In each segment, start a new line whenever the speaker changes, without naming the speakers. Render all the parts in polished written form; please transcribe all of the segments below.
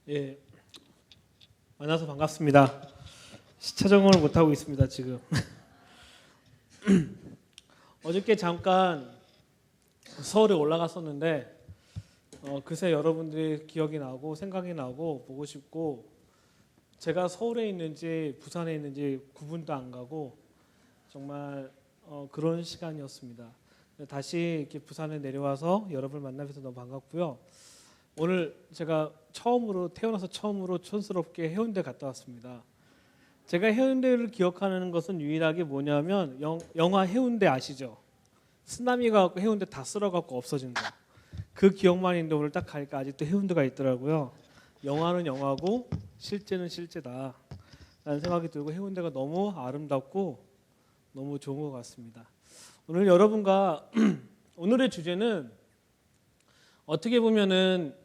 예, 만나서 반갑습니다. 시차 적응을 못 하고 있습니다 지금. 어저께 잠깐 서울에 올라갔었는데 그새 여러분들이 기억이 나고 생각이 나고 보고 싶고, 제가 서울에 있는지 부산에 있는지 구분도 안 가고 정말 그런 시간이었습니다. 다시 이렇게 부산에 내려와서 여러분을 만나서 너무 반갑고요. 오늘 제가 태어나서 처음으로 촌스럽게 해운대 갔다 왔습니다. 제가 해운대를 기억하는 것은 유일하게 뭐냐면 영화 해운대 아시죠? 쓰나미가 갖고 해운대 다 쓸어갖고 없어진 거. 그 기억만 있는데 오늘 딱 가니까 아직도 해운대가 있더라고요. 영화는 영화고 실제는 실제다 라는 생각이 들고, 해운대가 너무 아름답고 너무 좋은 것 같습니다. 오늘 여러분과 오늘의 주제는 어떻게 보면은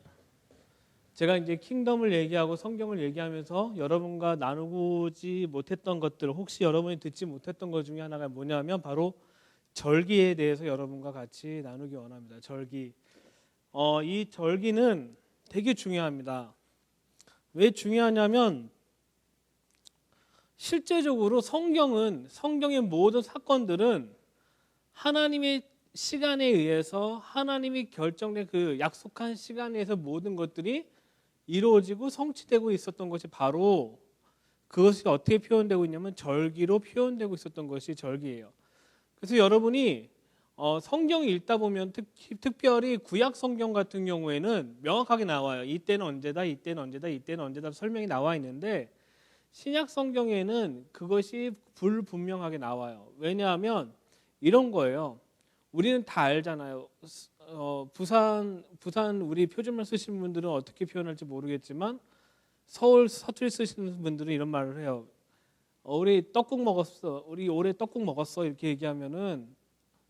제가 이제 킹덤을 얘기하고 성경을 얘기하면서 여러분과 나누지 못했던 것들, 혹시 여러분이 듣지 못했던 것 중에 하나가 뭐냐면 바로 절기에 대해서 여러분과 같이 나누기 원합니다. 절기. 이 절기는 되게 중요합니다. 왜 중요하냐면 실제적으로 성경의 모든 사건들은 하나님의 시간에 의해서, 하나님이 결정된 그 약속한 시간에 의해서 모든 것들이 이루어지고 성취되고 있었던 것이 바로, 그것이 어떻게 표현되고 있냐면 절기로 표현되고 있었던 것이 절기예요. 그래서 여러분이 성경을 읽다 보면 특별히 구약 성경 같은 경우에는 명확하게 나와요. 이때는 언제다, 이때는 언제다, 이때는 언제다 설명이 나와 있는데, 신약 성경에는 그것이 불분명하게 나와요. 왜냐하면 이런 거예요. 우리는 다 알잖아요. 부산 우리 표준말 쓰시는 분들은 어떻게 표현할지 모르겠지만, 서울 사투리 쓰시는 분들은 이런 말을 해요. 우리 떡국 먹었어. 우리 올해 떡국 먹었어. 이렇게 얘기하면은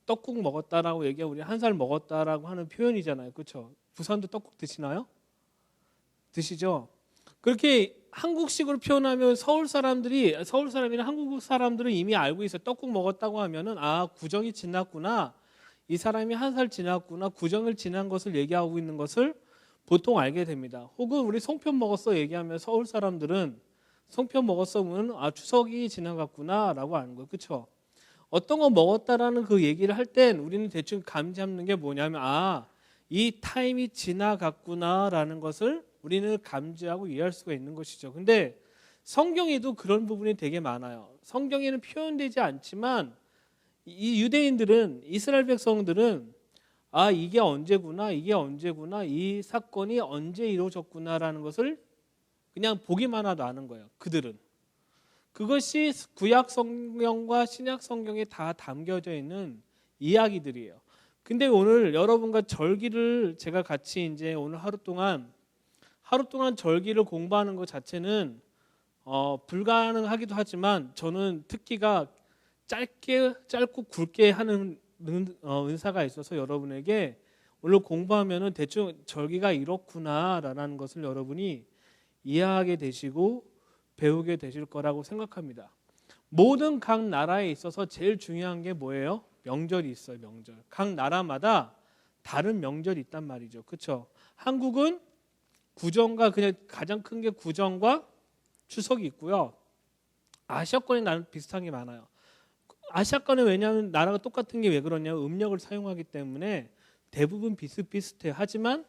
떡국 먹었다라고 얘기하면 우리 한 살 먹었다라고 하는 표현이잖아요. 그렇죠? 부산도 떡국 드시나요? 드시죠? 그렇게 한국식으로 표현하면 서울 사람이나 한국 사람들은 이미 알고 있어요. 떡국 먹었다고 하면은 구정이 지났구나. 이 사람이 한 살 지났구나, 구정을 지난 것을 얘기하고 있는 것을 보통 알게 됩니다. 혹은 우리 송편 먹었어 얘기하면 서울 사람들은 송편 먹었어면 추석이 지나갔구나 라고 아는 거예요. 그렇죠? 어떤 거 먹었다라는 그 얘기를 할 땐 우리는 대충 감 잡는 게 뭐냐면 이 타임이 지나갔구나 라는 것을 우리는 감지하고 이해할 수가 있는 것이죠. 근데 성경에도 그런 부분이 되게 많아요. 성경에는 표현되지 않지만 이 유대인들은, 이스라엘 백성들은 이게 언제구나, 이 사건이 언제 이루어졌구나라는 것을 그냥 보기만 하도 아는 거예요. 그들은. 그것이 구약 성경과 신약 성경에 다 담겨져 있는 이야기들이에요. 근데 오늘 여러분과 절기를 제가 같이 이제 오늘 하루 동안 절기를 공부하는 것 자체는 불가능하기도 하지만, 저는 특기가 짧고 굵게 하는 은사가 있어서 여러분에게 오늘 공부하면은 대충 절기가 이렇구나라는 것을 여러분이 이해하게 되시고 배우게 되실 거라고 생각합니다. 모든 각 나라에 있어서 제일 중요한 게 뭐예요? 명절이 있어요. 명절. 각 나라마다 다른 명절이 있단 말이죠. 그렇죠? 한국은 구정과, 그냥 가장 큰 게 구정과 추석이 있고요. 아시아권에 나는 비슷한 게 많아요. 아시아권은 왜냐하면 나라가 똑같은 게 왜 그러냐면 음력을 사용하기 때문에 대부분 비슷비슷해요. 하지만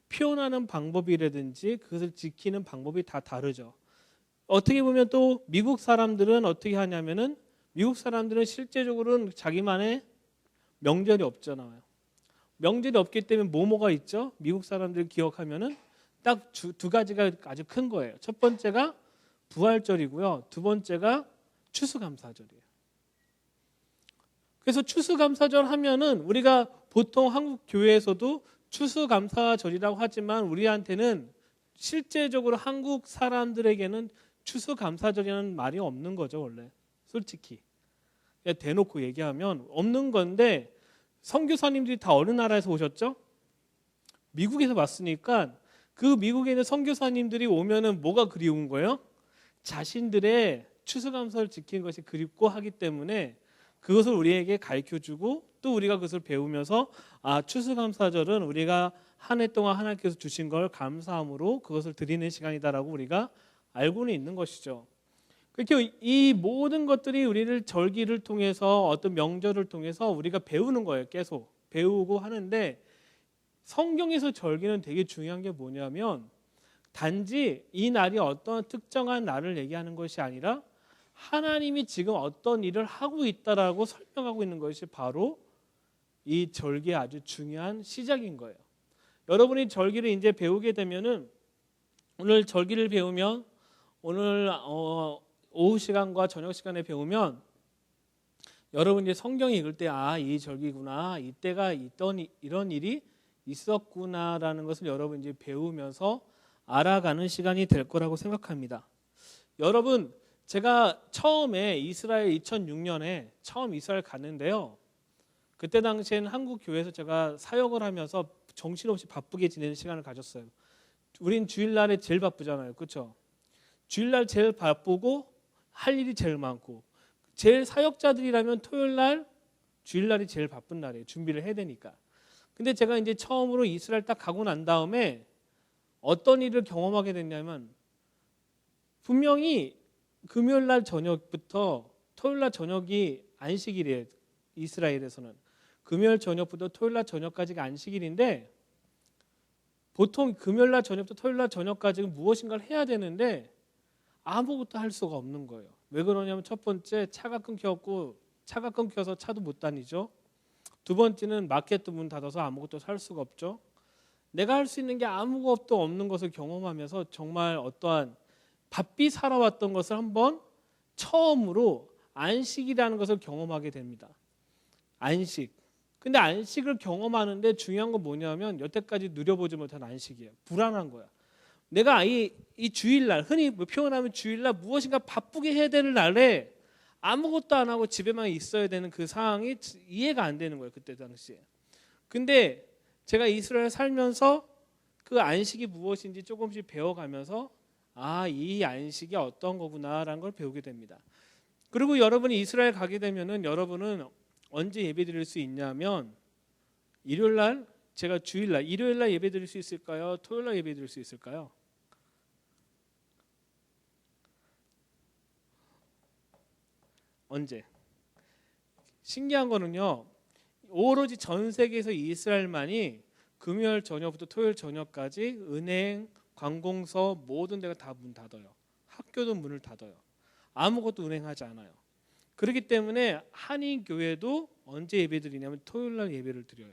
표현하는 방법이라든지 그것을 지키는 방법이 다 다르죠. 어떻게 보면 또 미국 사람들은 어떻게 하냐면은, 미국 사람들은 실제적으로는 자기만의 명절이 없잖아요. 명절이 없기 때문에 뭐가 있죠? 미국 사람들 기억하면은 딱 두 가지가 아주 큰 거예요. 첫 번째가 부활절이고요. 두 번째가 추수감사절이에요. 그래서 추수감사절 하면은 우리가 보통 한국 교회에서도 추수감사절이라고 하지만, 우리한테는 실제적으로 한국 사람들에게는 추수감사절이라는 말이 없는 거죠. 원래 솔직히 그냥 대놓고 얘기하면 없는 건데, 선교사님들이 다 어느 나라에서 오셨죠? 미국에서 왔으니까 그 미국에 있는 선교사님들이 오면은 뭐가 그리운 거예요? 자신들의 추수감사를 지키는 것이 그립고 하기 때문에 그것을 우리에게 가르쳐주고, 또 우리가 그것을 배우면서 추수감사절은 우리가 한 해 동안 하나님께서 주신 걸 감사함으로 그것을 드리는 시간이다라고 우리가 알고는 있는 것이죠. 그렇게 이 모든 것들이 우리를 절기를 통해서 어떤 명절을 통해서 우리가 배우는 거예요. 계속 배우고 하는데 성경에서 절기는 되게 중요한 게 뭐냐면 단지 이 날이 어떤 특정한 날을 얘기하는 것이 아니라 하나님이 지금 어떤 일을 하고 있다라고 설명하고 있는 것이 바로 이 절기의 아주 중요한 시작인 거예요. 여러분이 절기를 이제 배우게 되면은 오늘 절기를 배우면 오늘 오후 시간과 저녁 시간에 배우면 여러분 이제 성경 읽을 때 이 절기구나, 이때가 있던 이런 일이 있었구나라는 것을 여러분 이제 배우면서 알아가는 시간이 될 거라고 생각합니다. 여러분 제가 처음에 이스라엘 2006년에 처음 이스라엘 갔는데요. 그때 당시에는 한국 교회에서 제가 사역을 하면서 정신없이 바쁘게 지내는 시간을 가졌어요. 우린 주일날에 제일 바쁘잖아요. 그렇죠? 주일날 제일 바쁘고 할 일이 제일 많고 제일 사역자들이라면 토요일날 주일날이 제일 바쁜 날이에요. 준비를 해야 되니까. 근데 제가 이제 처음으로 이스라엘 딱 가고 난 다음에 어떤 일을 경험하게 됐냐면 분명히 금요일날 저녁부터 토요일날 저녁이 안식일이에요. 이스라엘에서는. 금요일 저녁부터 토요일날 저녁까지가 안식일인데 보통 금요일날 저녁부터 토요일날 저녁까지는 무엇인가를 해야 되는데 아무것도 할 수가 없는 거예요. 왜 그러냐면 첫 번째 차가 끊겨서 차도 못 다니죠. 두 번째는 마켓도 문 닫아서 아무것도 살 수가 없죠. 내가 할 수 있는 게 아무것도 없는 것을 경험하면서 정말 어떠한 바삐 살아왔던 것을 한번 처음으로 안식이라는 것을 경험하게 됩니다. 안식. 근데 안식을 경험하는데 중요한 건 뭐냐면 여태까지 누려보지 못한 안식이에요. 불안한 거야. 내가 이 주일날, 흔히 표현하면 주일날 무엇인가 바쁘게 해야 되는 날에 아무것도 안 하고 집에만 있어야 되는 그 상황이 이해가 안 되는 거예요. 그때 당시에. 근데 제가 이스라엘 살면서 그 안식이 무엇인지 조금씩 배워가면서 이 안식이 어떤 거구나라는 걸 배우게 됩니다. 그리고 여러분이 이스라엘 가게 되면은 여러분은 언제 예배 드릴 수 있냐면 일요일날 제가 주일날 일요일날 예배 드릴 수 있을까요? 토요일날 예배 드릴 수 있을까요? 언제? 신기한 거는요. 오로지 전 세계에서 이스라엘만이 금요일 저녁부터 토요일 저녁까지 은행, 관공서 모든 데가 다 문 닫아요. 학교도 문을 닫아요. 아무것도 운행하지 않아요. 그렇기 때문에 한인교회도 언제 예배드리냐면 토요일날 예배를 드려요.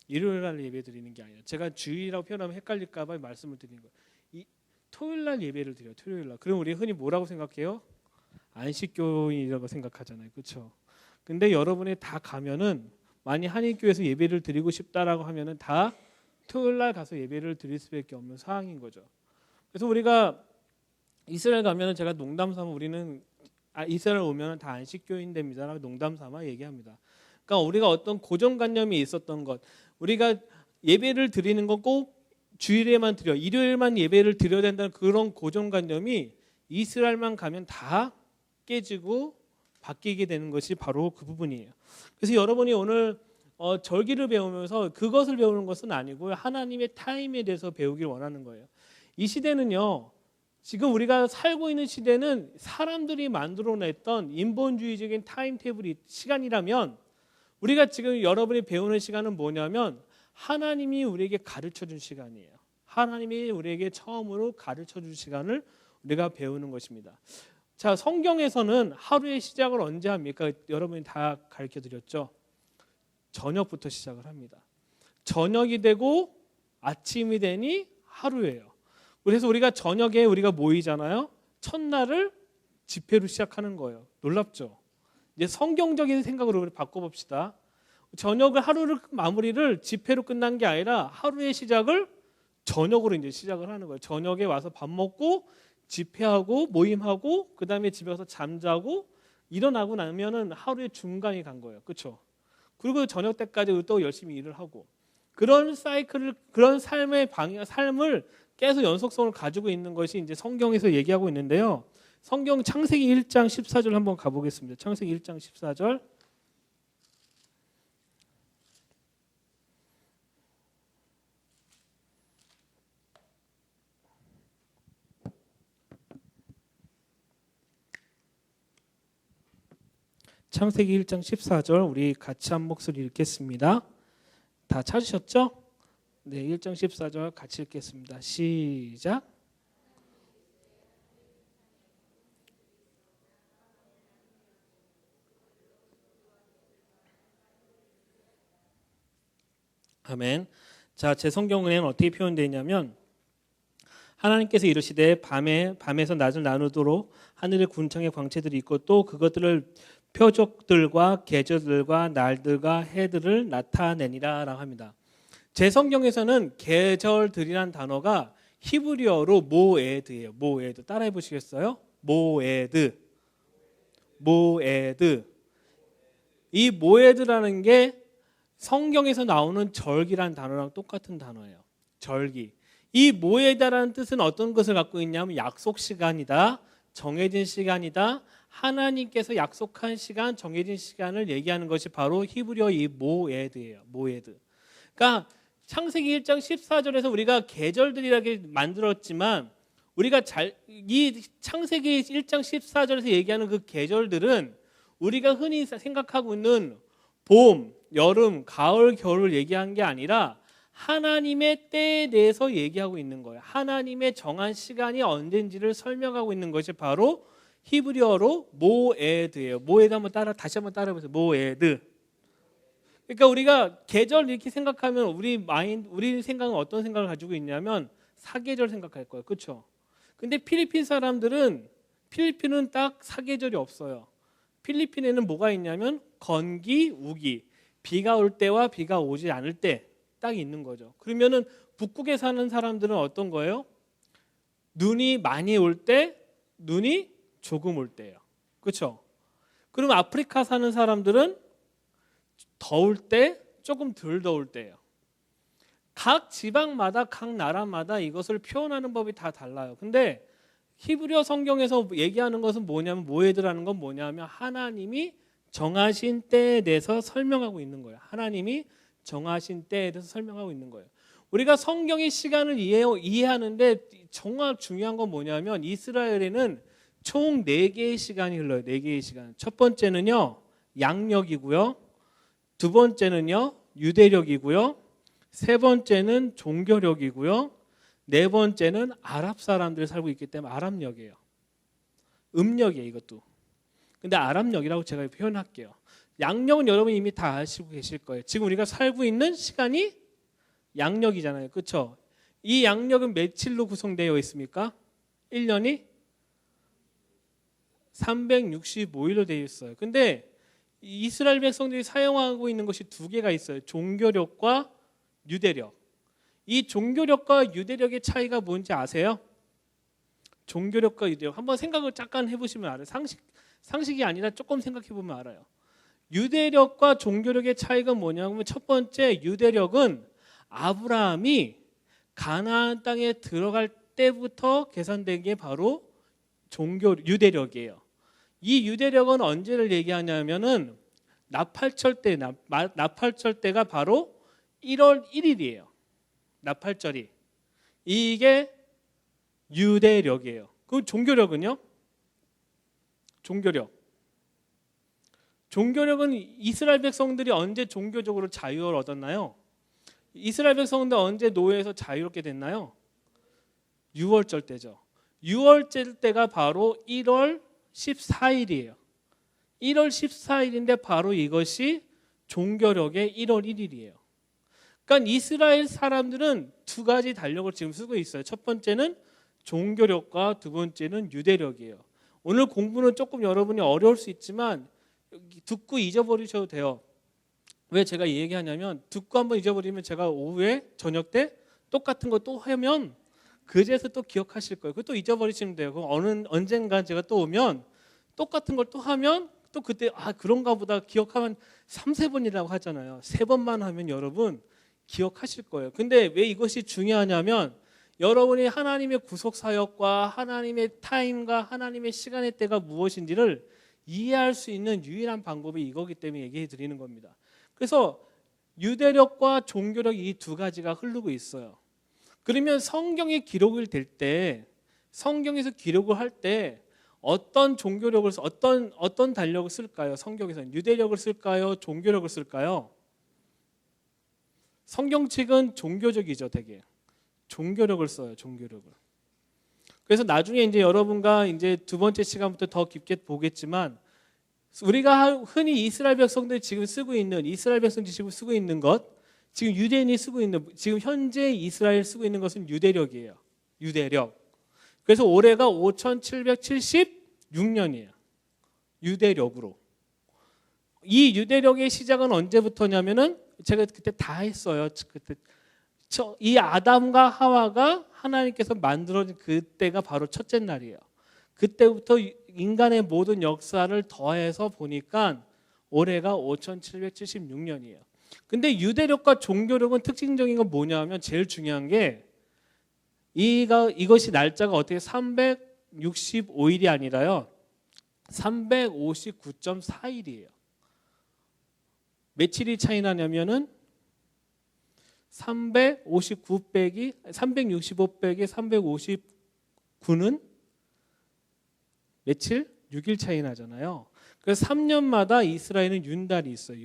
일요일날 예배 드리는 게 아니라 제가 주일이라고 표현하면 헷갈릴까 봐 말씀을 드리는 거예요. 토요일날 예배를 드려요. 토요일날. 그럼 우리 흔히 뭐라고 생각해요? 안식교인이라고 생각하잖아요. 그렇죠? 근데 여러분이 다 가면은 만약 한인교회에서 예배를 드리고 싶다라고 하면은 다 토요일날 가서 예배를 드릴 수밖에 없는 상황인 거죠. 그래서 우리가 이스라엘 가면은 제가 농담삼아 우리는 이스라엘 오면은 다 안식교인 됩니다라고 농담삼아 얘기합니다. 그러니까 우리가 어떤 고정관념이 있었던 것, 우리가 예배를 드리는 건 꼭 주일에만 드려, 일요일만 예배를 드려야 된다는 그런 고정관념이 이스라엘만 가면 다 깨지고 바뀌게 되는 것이 바로 그 부분이에요. 그래서 여러분이 오늘 절기를 배우면서 그것을 배우는 것은 아니고요. 하나님의 타임에 대해서 배우길 원하는 거예요. 이 시대는요. 지금 우리가 살고 있는 시대는 사람들이 만들어냈던 인본주의적인 타임테이블이 시간이라면 우리가 지금 여러분이 배우는 시간은 뭐냐면 하나님이 우리에게 가르쳐준 시간이에요. 하나님이 우리에게 처음으로 가르쳐준 시간을 우리가 배우는 것입니다. 자, 성경에서는 하루의 시작을 언제 합니까? 여러분이 다 가르쳐드렸죠. 저녁부터 시작을 합니다. 저녁이 되고 아침이 되니 하루예요. 그래서 우리가 저녁에 우리가 모이잖아요. 첫날을 집회로 시작하는 거예요. 놀랍죠? 이제 성경적인 생각으로 우리 바꿔봅시다. 저녁을 하루를 마무리를 집회로 끝난 게 아니라 하루의 시작을 저녁으로 이제 시작을 하는 거예요. 저녁에 와서 밥 먹고 집회하고 모임하고 그 다음에 집에 가서 잠자고 일어나고 나면은 하루의 중간이 간 거예요. 그렇죠? 그리고 저녁 때까지 또 열심히 일을 하고 그런 사이클을 그런 삶을 계속 연속성을 가지고 있는 것이 이제 성경에서 얘기하고 있는데요. 성경 창세기 1장 14절 한번 가보겠습니다. 창세기 1장 14절. 창세기 1장 14절 우리 같이 한 목소리 읽겠습니다. 다 찾으셨죠? 네, 1장 14절 같이 읽겠습니다. 시작. 아멘. 자, 제 성경에는 어떻게 표현되어 있냐면 하나님께서 이르시되 밤에서 낮을 나누도록 하늘의 군창의 광채들이 있고 또 그것들을 표적들과 계절들과 날들과 해들을 나타내니라라고 합니다. 제 성경에서는 계절들이란 단어가 히브리어로 모에드예요. 모에드. 따라해 보시겠어요? 모에드. 모에드. 이 모에드라는 게 성경에서 나오는 절기란 단어랑 똑같은 단어예요. 절기. 이 모에다라는 뜻은 어떤 것을 갖고 있냐면 약속 시간이다. 정해진 시간이다. 하나님께서 약속한 시간, 정해진 시간을 얘기하는 것이 바로 히브리어 이 모에드예요. 모에드. 그러니까 창세기 1장 14절에서 우리가 계절들이라게 만들었지만 우리가 이 창세기 1장 14절에서 얘기하는 그 계절들은 우리가 흔히 생각하고 있는 봄, 여름, 가을, 겨울을 얘기한 게 아니라 하나님의 때에 대해서 얘기하고 있는 거예요. 하나님의 정한 시간이 언젠지를 설명하고 있는 것이 바로 히브리어로 모에드예요. 모에드 다시 한번 따라해보세요. 모에드. 그러니까 우리가 계절 이렇게 생각하면 우리 생각은 어떤 생각을 가지고 있냐면 사계절 생각할 거예요. 그렇죠? 근데 필리핀은 딱 사계절이 없어요. 필리핀에는 뭐가 있냐면 건기, 우기. 비가 올 때와 비가 오지 않을 때 딱 있는 거죠. 그러면은 북극에 사는 사람들은 어떤 거예요? 눈이 많이 올 때, 눈이 조금 올 때예요. 그렇죠? 그럼 아프리카 사는 사람들은 더울 때, 조금 덜 더울 때예요. 각 지방마다, 각 나라마다 이것을 표현하는 법이 다 달라요. 근데 히브리어 성경에서 얘기하는 것은 뭐냐면 모에드라는 건 뭐냐면 하나님이 정하신 때에 대해서 설명하고 있는 거예요. 하나님이 정하신 때에 대해서 설명하고 있는 거예요. 우리가 성경의 시간을 이해하는데 정말 중요한 건 뭐냐면 이스라엘에는 총 4개의 시간이 흘러요. 4개의 시간. 첫 번째는요. 양력이고요. 두 번째는요. 유대력이고요. 세 번째는 종교력이고요. 네 번째는 아랍 사람들이 살고 있기 때문에 아랍력이에요. 음력이에요, 이것도. 근데 아랍력이라고 제가 표현할게요. 양력은 여러분 이미 다 아시고 계실 거예요. 지금 우리가 살고 있는 시간이 양력이잖아요. 그렇죠? 이 양력은 며칠로 구성되어 있습니까? 1년이 365일로 되어 있어요. 근데 이스라엘 백성들이 사용하고 있는 것이 2개가 있어요. 종교력과 유대력. 이 종교력과 유대력의 차이가 뭔지 아세요? 종교력과 유대력. 한번 생각을 잠깐 해보시면 알아요. 상식이 아니라 조금 생각해보면 알아요. 유대력과 종교력의 차이가 뭐냐면 첫 번째 유대력은 아브라함이 가나안 땅에 들어갈 때부터 계산된 게 바로 유대력이에요. 이 유대력은 언제를 얘기하냐면은 나팔절 때가 바로 1월 1일이에요. 나팔절이. 이게 유대력이에요. 그 종교력은요? 종교력은 이스라엘 백성들이 언제 종교적으로 자유를 얻었나요? 이스라엘 백성들 언제 노예에서 자유롭게 됐나요? 유월절 때죠. 유월절 때가 바로 1월 14일이에요. 1월 14일인데 바로 이것이 종교력의 1월 1일이에요. 그러니까 이스라엘 사람들은 2가지 달력을 지금 쓰고 있어요. 첫 번째는 종교력과 두 번째는 유대력이에요. 오늘 공부는 조금 여러분이 어려울 수 있지만 듣고 잊어버리셔도 돼요. 왜 제가 이 얘기하냐면 듣고 한번 잊어버리면 제가 오후에 저녁 때 똑같은 거 또 하면 그제서 또 기억하실 거예요. 그거 또 잊어버리시면 돼요. 그럼 언젠가 제가 또 오면 똑같은 걸 또 하면 또 그때 그런가 보다 기억하면 3-4번이라고 하잖아요. 3번만 하면 여러분 기억하실 거예요. 근데 왜 이것이 중요하냐면 여러분이 하나님의 구속 사역과 하나님의 타임과 하나님의 시간의 때가 무엇인지를 이해할 수 있는 유일한 방법이 이거기 때문에 얘기해 드리는 겁니다. 그래서 유대력과 종교력 이 2가지가 흐르고 있어요. 그러면 성경의 기록을 될 때 성경에서 기록을 할 때 어떤 종교력을 어떤 달력을 쓸까요? 성경에서는 유대력을 쓸까요? 종교력을 쓸까요? 성경책은 종교적이죠, 되게. 종교력을 써요, 종교력을. 그래서 나중에 이제 여러분과 이제 두 번째 시간부터 더 깊게 보겠지만 우리가 흔히 이스라엘 백성들이 지금 쓰고 있는 이스라엘 백성들이 지금 쓰고 있는 것, 지금 유대인이 쓰고 있는 지금 현재 이스라엘 쓰고 있는 것은 유대력이에요. 유대력. 그래서 올해가 5776년이에요. 유대력으로. 이 유대력의 시작은 언제부터냐면은 제가 그때 다 했어요. 그때 이 아담과 하와가 하나님께서 만들어진 그때가 바로 첫째 날이에요. 그때부터 인간의 모든 역사를 더해서 보니까 올해가 5776년이에요. 근데 유대력과 종교력은 특징적인 건 뭐냐면 제일 중요한 게 이것이 날짜가 어떻게 365일이 아니라요. 359.4일이에요. 며칠이 차이 나냐면은 365 빼기 359는 며칠? 6일 차이 나잖아요. 그래서 3년마다 이스라엘은 윤달이 있어요.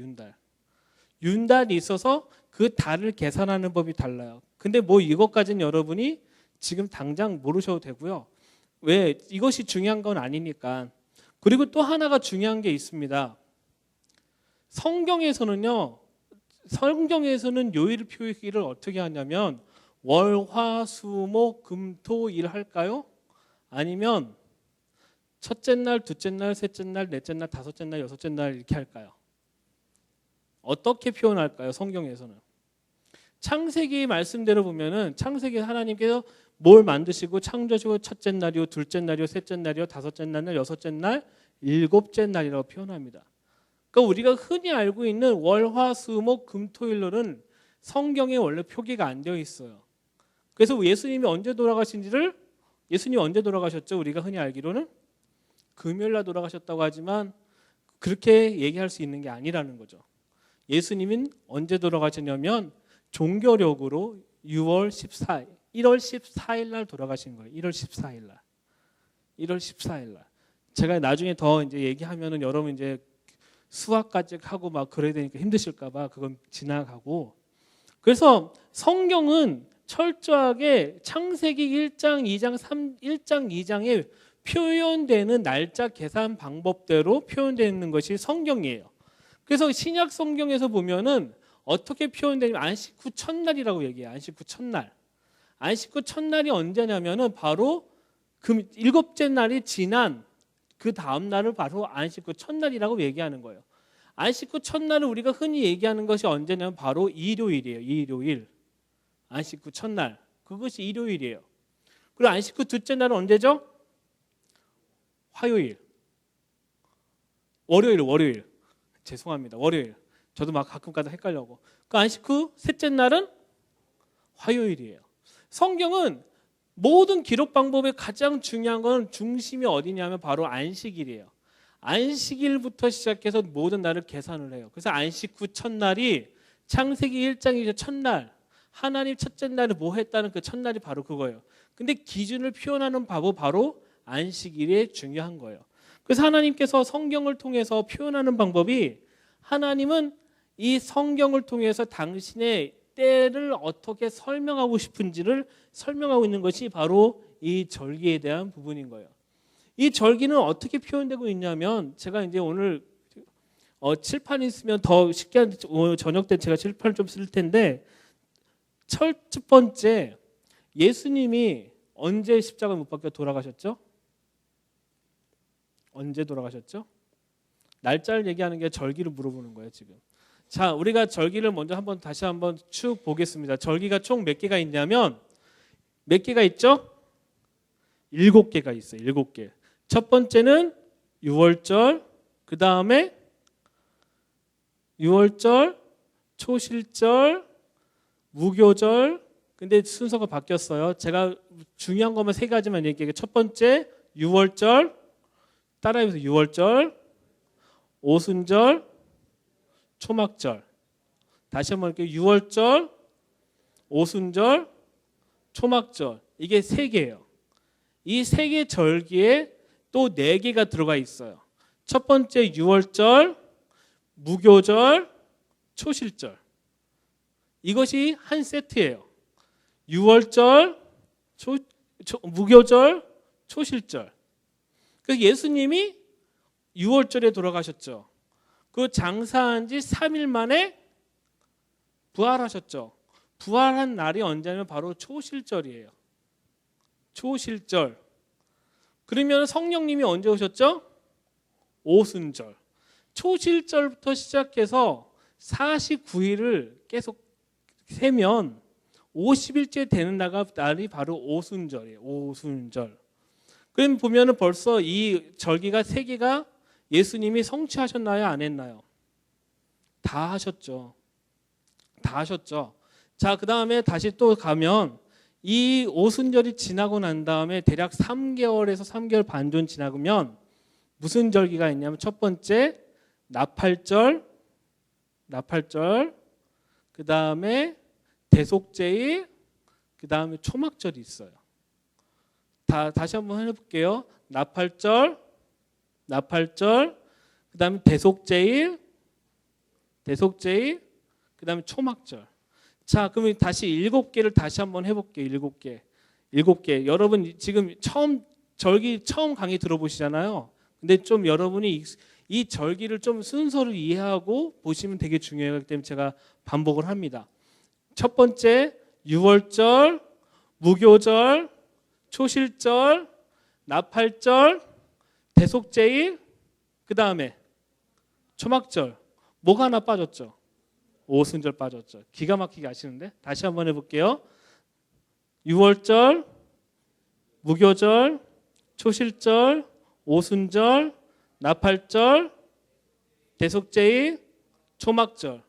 윤달이 있어서 그 달을 계산하는 법이 달라요. 근데 뭐 이것까지는 여러분이 지금 당장 모르셔도 되고요. 왜? 이것이 중요한 건 아니니까. 그리고 또 하나가 중요한 게 있습니다. 성경에서는 요일 표기를 어떻게 하냐면 월, 화, 수, 목, 금, 토, 일 할까요? 아니면 첫째 날, 둘째 날, 셋째 날, 넷째 날, 다섯째 날, 여섯째 날 이렇게 할까요? 어떻게 표현할까요? 성경에서는 창세기 말씀대로 보면은 창세기 하나님께서 뭘 만드시고 창조하시고 첫째 날이요, 둘째 날이요, 셋째 날이요, 다섯째 날, 여섯째 날, 일곱째 날이라고 표현합니다. 그러니까 우리가 흔히 알고 있는 월, 화, 수, 목, 금, 토, 일로는 성경에 원래 표기가 안 되어 있어요. 그래서 예수님이 언제 돌아가셨죠? 우리가 흔히 알기로는 금요일 날 돌아가셨다고 하지만 그렇게 얘기할 수 있는 게 아니라는 거죠. 예수님은 언제 돌아가셨냐면 종교력으로 1월 14일 날 돌아가신 거예요. 1월 14일 날. 제가 나중에 더 이제 얘기하면은 여러분 이제 수학까지 하고 막 그래야 되니까 힘드실까 봐 그건 지나가고. 그래서 성경은 철저하게 창세기 1장, 2장, 1장, 2장에 표현되는 날짜 계산 방법대로 표현되는 것이 성경이에요. 그래서 신약 성경에서 보면은 어떻게 표현되냐면 안식 후 첫날이라고 얘기해요. 안식 후 첫날. 안식 후 첫날이 언제냐면은 바로 일곱째 날이 지난 그 다음 날을 바로 안식 후 첫날이라고 얘기하는 거예요. 안식 후 첫날을 우리가 흔히 얘기하는 것이 언제냐면 바로 일요일이에요. 일요일. 안식 후 첫날. 그것이 일요일이에요. 그리고 안식 후 둘째 날은 언제죠? 화요일. 월요일. 죄송합니다. 월요일. 저도 막 가끔가다 헷갈려고. 그 안식 후 셋째 날은 화요일이에요. 성경은 모든 기록 방법의 가장 중요한 건 중심이 어디냐면 바로 안식일이에요. 안식일부터 시작해서 모든 날을 계산을 해요. 그래서 안식 후 첫날이 창세기 1장이죠. 첫날. 하나님 첫째 날에 뭐 했다는 그 첫날이 바로 그거예요. 근데 기준을 표현하는 바보 바로 안식일이 중요한 거예요. 그래서 하나님께서 성경을 통해서 표현하는 방법이 하나님은 이 성경을 통해서 당신의 때를 어떻게 설명하고 싶은지를 설명하고 있는 것이 바로 이 절기에 대한 부분인 거예요. 이 절기는 어떻게 표현되고 있냐면 제가 이제 오늘 칠판 있으면 더 쉽게 오늘 저녁 때 제가 칠판을 좀 쓸 텐데 첫 번째 예수님이 언제 십자가 못 박혀 돌아가셨죠? 언제 돌아가셨죠? 날짜를 얘기하는 게 절기를 물어보는 거예요 지금. 자, 우리가 절기를 먼저 다시 한번 쭉 보겠습니다. 절기가 총 몇 개가 있냐면 몇 개가 있죠? 7개가 있어요. 7개. 첫 번째는 유월절, 그 다음에 유월절, 초실절, 무교절. 근데 순서가 바뀌었어요. 제가 중요한 것만 3가지만 얘기해요. 첫 번째 유월절, 따라해보세요. 유월절, 오순절, 초막절. 다시 한번 할게요. 유월절, 오순절, 초막절. 이게 3개예요. 이 3개 절기에 또 4개가 들어가 있어요. 첫 번째 유월절, 무교절, 초실절. 이것이 한 세트예요. 유월절, 무교절, 초실절. 그 예수님이 유월절에 돌아가셨죠. 그 장사한 지 3일 만에 부활하셨죠. 부활한 날이 언제냐면 바로 초실절이에요. 초실절. 그러면 성령님이 언제 오셨죠? 오순절. 초실절부터 시작해서 49일을 계속 세면 50일째 되는 날이 바로 오순절이에요. 오순절. 그럼 보면은 벌써 이 절기가 3개가 예수님이 성취하셨나요? 안 했나요? 다 하셨죠. 다 하셨죠. 자, 그 다음에 다시 또 가면 이 오순절이 지나고 난 다음에 대략 3개월에서 3개월 반 정도 지나면 무슨 절기가 있냐면 첫 번째 나팔절, 그 다음에 대속제일, 그 다음에 초막절이 있어요. 다시 한번 해볼게요. 나팔절, 그 다음에 대속제일, 그 다음에 초막절. 자, 그러면 다시 7개를 다시 한번 해볼게요. 7개. 여러분 지금 절기 처음 강의 들어보시잖아요. 근데 좀 여러분이 이 절기를 좀 순서를 이해하고 보시면 되게 중요하기 때문에 제가 반복을 합니다. 첫 번째 유월절, 무교절, 초실절, 나팔절, 대속제일, 그 다음에 초막절. 뭐가 하나 빠졌죠? 오순절 빠졌죠. 기가 막히게 아시는데? 다시 한번 해볼게요. 유월절, 무교절, 초실절, 오순절, 나팔절, 대속제일, 초막절.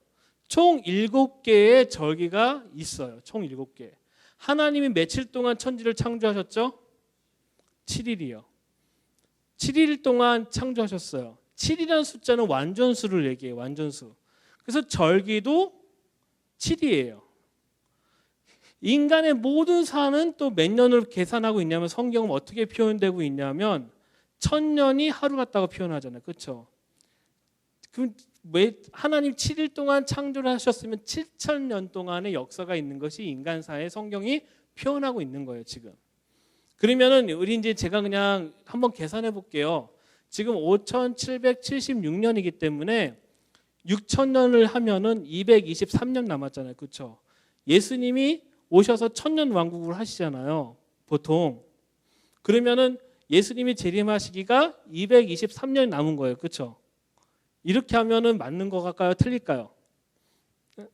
총 7개의 절기가 있어요. 총 7개. 하나님이 며칠 동안 천지를 창조하셨죠? 7일이요. 7일 동안 창조하셨어요. 7이라는 숫자는 완전수를 얘기해요. 완전수. 그래서 절기도 7이에요. 인간의 모든 사는 또 몇 년을 계산하고 있냐면 성경은 어떻게 표현되고 있냐면 1000년이 하루 같다고 표현하잖아요. 그렇죠? 그럼 왜 하나님 7일 동안 창조를 하셨으면 7000년 동안의 역사가 있는 것이 인간사의 성경이 표현하고 있는 거예요. 지금. 그러면은 우리 이제 제가 그냥 한번 계산해 볼게요. 지금 5776년이기 때문에 6000년을 하면은 223년 남았잖아요. 그렇죠? 예수님이 오셔서 1000년 왕국을 하시잖아요. 보통. 그러면은 예수님이 재림하시기가 223년이 남은 거예요. 그렇죠? 이렇게 하면은 맞는 것 같까요? 틀릴까요?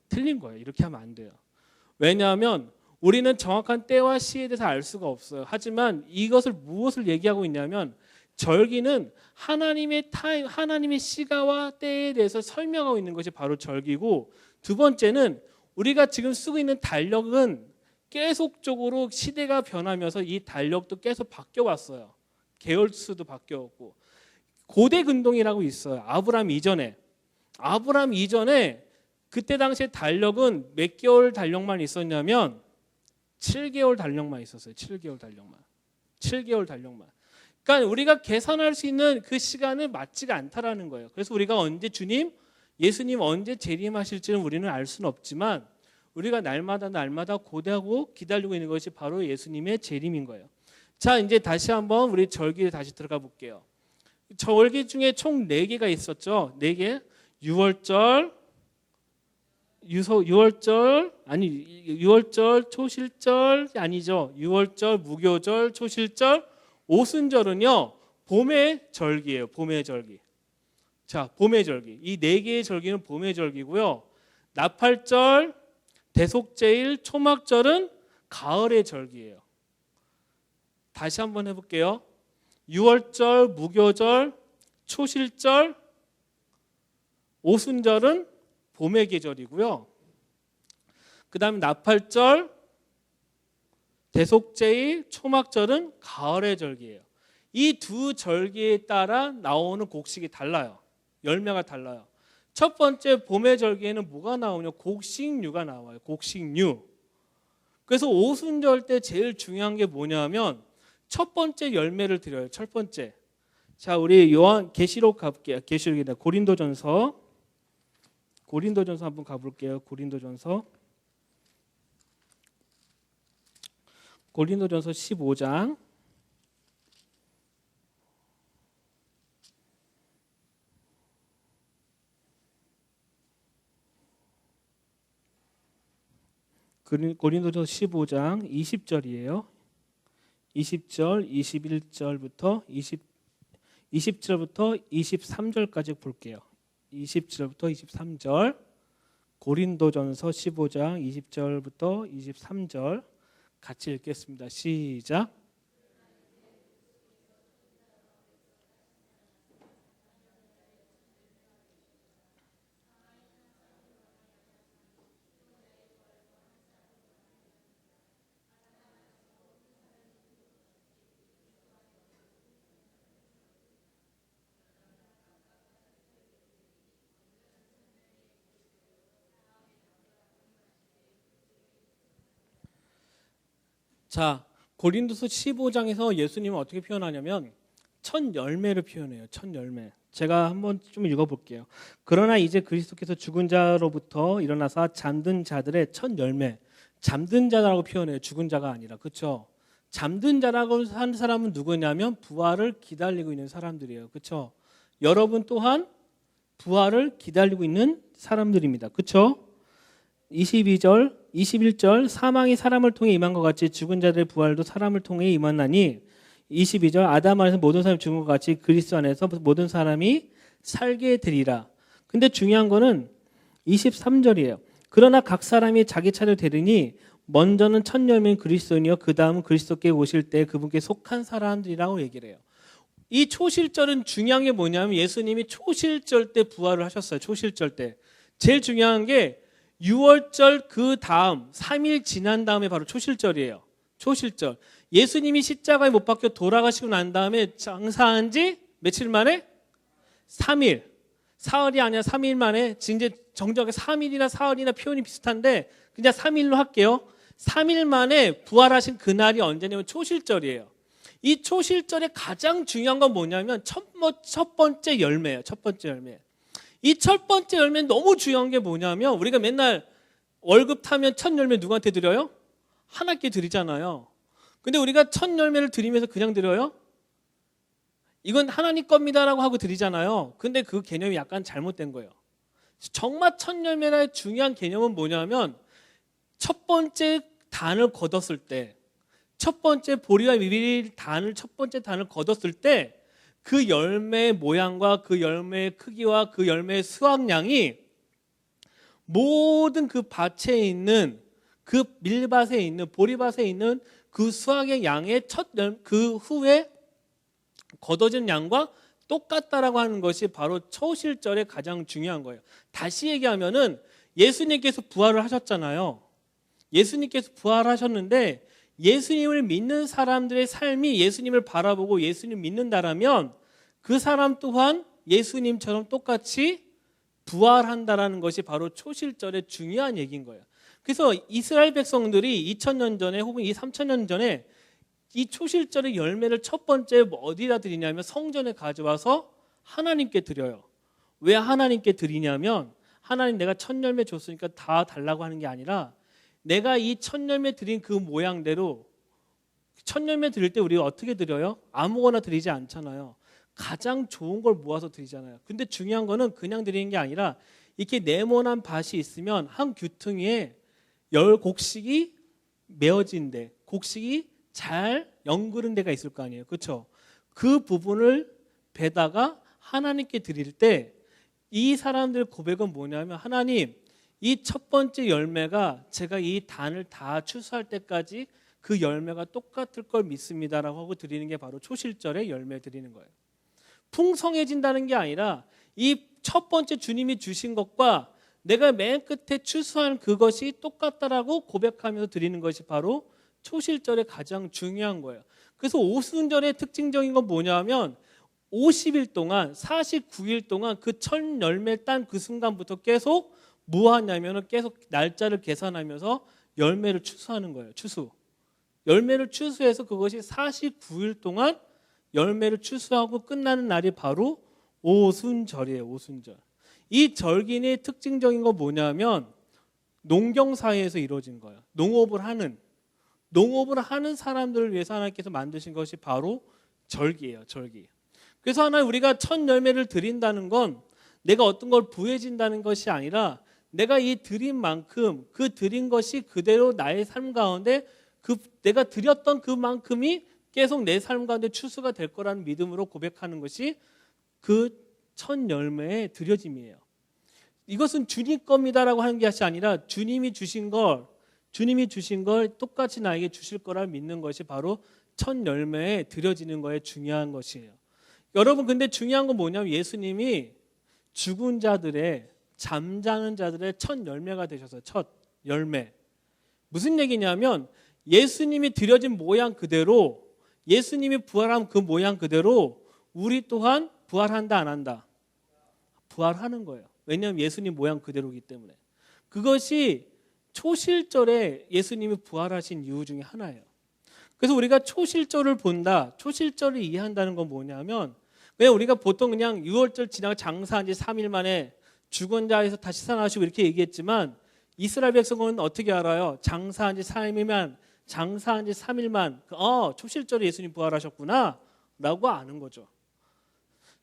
틀린 거예요. 이렇게 하면 안 돼요. 왜냐하면 우리는 정확한 때와 시에 대해서 알 수가 없어요. 하지만 이것을 무엇을 얘기하고 있냐면 절기는 하나님의 시가와 때에 대해서 설명하고 있는 것이 바로 절기고, 두 번째는 우리가 지금 쓰고 있는 달력은 계속적으로 시대가 변하면서 이 달력도 계속 바뀌어 왔어요. 계열수도 바뀌었고, 고대 근동이라고 있어요. 아브라함 이전에 그때 당시에 달력은 몇 개월 달력만 있었냐면 7개월 달력만 있었어요. 7개월 달력만. 그러니까 우리가 계산할 수 있는 그 시간은 맞지가 않다라는 거예요. 그래서 우리가 언제 예수님 언제 재림하실지는 우리는 알 수는 없지만 우리가 날마다 고대하고 기다리고 있는 것이 바로 예수님의 재림인 거예요. 자, 이제 다시 한번 우리 절기에 다시 들어가 볼게요. 절기 중에 총 4개가 있었죠. 4개. 유월절, 초실절 아니죠. 유월절, 무교절, 초실절, 오순절은요 봄의 절기예요. 봄의 절기. 자, 봄의 절기. 이 4개의 절기는 봄의 절기고요. 나팔절, 대속제일, 초막절은 가을의 절기예요. 다시 한번 해볼게요. 유월절, 무교절, 초실절, 오순절은 봄의 계절이고요. 그 다음에 나팔절, 대속제일, 초막절은 가을의 절기예요. 이 두 절기에 따라 나오는 곡식이 달라요. 열매가 달라요. 첫 번째 봄의 절기에는 뭐가 나오냐? 곡식류가 나와요. 곡식류. 그래서 오순절 때 제일 중요한 게 뭐냐면 첫 번째 열매를 드려요. 첫 번째. 자, 우리 요한 계시록 가볼게요. 계시록이다. 고린도전서 한번 가볼게요. 고린도전서 15장. 고린도전서 15장 20절이에요. 20절, 21절부터 20절부터 23절까지 볼게요. 20절부터 23절. 고린도전서 15장 20절부터 23절 같이 읽겠습니다. 시작. 자, 고린도서 15장에서 예수님은 어떻게 표현하냐면 첫 열매를 표현해요. 첫 열매. 제가 한번 좀 읽어볼게요. 그러나 이제 그리스도께서 죽은 자로부터 일어나사 잠든 자들의 첫 열매. 잠든 자라고 표현해요. 죽은 자가 아니라. 그렇죠? 잠든 자라고 하는 사람은 누구냐면 부활을 기다리고 있는 사람들이에요. 그렇죠? 여러분 또한 부활을 기다리고 있는 사람들입니다. 그렇죠? 22절, 21절 사망이 사람을 통해 임한 것 같이 죽은 자들의 부활도 사람을 통해 임하나니 22절 아담 안에서 모든 사람이 죽은 것 같이 그리스도 안에서 모든 사람이 살게 되리라. 근데 중요한 거는 23절이에요. 그러나 각 사람이 자기 차례 되리니 먼저는 첫 열매는 그리스도이요 그 다음은 그리스도께 오실 때 그분께 속한 사람들이라고 얘기를 해요. 이 초실절은 중요한 게 뭐냐면 예수님이 초실절 때 부활을 하셨어요. 초실절 때. 제일 중요한 게 6월절 그 다음 3일 지난 다음에 바로 초실절이에요. 초실절. 예수님이 십자가에 못 박혀 돌아가시고 난 다음에 장사한 지 며칠 만에? 3일. 사흘이 아니라 3일 만에. 이제 정정하게 3일이나 사흘이나 표현이 비슷한데 그냥 3일로 할게요. 3일 만에 부활하신 그날이 언제냐면 초실절이에요. 이 초실절의 가장 중요한 건 뭐냐면 첫 번째 열매예요. 첫 번째 열매. 이 첫 번째 열매는 너무 중요한 게 뭐냐면 우리가 맨날 월급 타면 첫 열매 누구한테 드려요? 하나님께 드리잖아요. 근데 우리가 첫 열매를 드리면서 그냥 드려요? 이건 하나님 겁니다라고 하고 드리잖아요. 근데 그 개념이 약간 잘못된 거예요. 정말 첫 열매의 중요한 개념은 뭐냐면 첫 번째 단을 거뒀을 때 첫 번째 보리와 미리 단을 첫 번째 단을 거뒀을 때 그 열매의 모양과 그 열매의 크기와 그 열매의 수확량이 모든 그 밭에 있는 그 밀밭에 있는 보리밭에 있는 그 수확의 양의 그 후에 거둬진 양과 똑같다라고 하는 것이 바로 초실절의 가장 중요한 거예요. 다시 얘기하면은 예수님께서 부활을 하셨잖아요. 예수님께서 부활하셨는데 예수님을 믿는 사람들의 삶이 예수님을 바라보고 예수님을 믿는다라면 그 사람 또한 예수님처럼 똑같이 부활한다라는 것이 바로 초실절의 중요한 얘기인 거예요. 그래서 이스라엘 백성들이 2000년 전에 혹은 3000년 전에 이 초실절의 열매를 첫 번째 어디다 드리냐면 성전에 가져와서 하나님께 드려요. 왜 하나님께 드리냐면 하나님 내가 첫 열매 줬으니까 다 달라고 하는 게 아니라 내가 이 첫 열매 드린 그 모양대로 첫 열매 드릴 때 우리가 어떻게 드려요? 아무거나 드리지 않잖아요. 가장 좋은 걸 모아서 드리잖아요. 근데 중요한 거는 그냥 드리는 게 아니라 이렇게 네모난 밭이 있으면 한 귀퉁이에 곡식이 메어진 데, 곡식이 잘 연그른 데가 있을 거 아니에요. 그렇죠? 그 부분을 베다가 하나님께 드릴 때 이 사람들의 고백은 뭐냐면 하나님 이 첫 번째 열매가 제가 이 단을 다 추수할 때까지 그 열매가 똑같을 걸 믿습니다라고 하고 드리는 게 바로 초실절의 열매 드리는 거예요. 풍성해진다는 게 아니라 이 첫 번째 주님이 주신 것과 내가 맨 끝에 추수한 그것이 똑같다라고 고백하면서 드리는 것이 바로 초실절의 가장 중요한 거예요. 그래서 오순절의 특징적인 건 뭐냐면 50일 동안 49일 동안 그 첫 열매 딴 그 순간부터 계속 뭐 하냐면 계속 날짜를 계산하면서 열매를 추수하는 거예요. 추수. 열매를 추수해서 그것이 49일 동안 열매를 추수하고 끝나는 날이 바로 오순절이에요. 오순절. 이 절기의 특징적인 거 뭐냐면 농경사회에서 이루어진 거예요. 농업을 하는 사람들을 위해서 하나님께서 만드신 것이 바로 절기예요. 절기. 그래서 하나님 우리가 첫 열매를 드린다는 건 내가 어떤 걸 부해진다는 것이 아니라 내가 이 드린 만큼 그 드린 것이 그대로 나의 삶 가운데 내가 드렸던 그만큼이 계속 내 삶 가운데 추수가 될 거라는 믿음으로 고백하는 것이 그 첫 열매의 드려짐이에요. 이것은 주님 겁니다라고 하는 것이 아니라 주님이 주신 걸 똑같이 나에게 주실 거라 믿는 것이 바로 첫 열매에 드려지는 거에 중요한 것이에요. 여러분 근데 중요한 건 뭐냐면 예수님이 죽은 자들의 잠자는 자들의 첫 열매가 되셔서 첫 열매. 무슨 얘기냐면 예수님이 드려진 모양 그대로 예수님이 부활한 그 모양 그대로 우리 또한 부활한다 안 한다? 부활하는 거예요. 왜냐하면 예수님 모양 그대로이기 때문에. 그것이 초실절에 예수님이 부활하신 이유 중에 하나예요. 그래서 우리가 초실절을 본다. 초실절을 이해한다는 건 뭐냐면 왜 우리가 보통 그냥 6월절 지나고 장사한 지 3일 만에 죽은 자에서 다시 살아나시고 이렇게 얘기했지만 이스라엘 백성은 어떻게 알아요? 장사한 지 3일만 초실절에 예수님 부활하셨구나 라고 아는 거죠.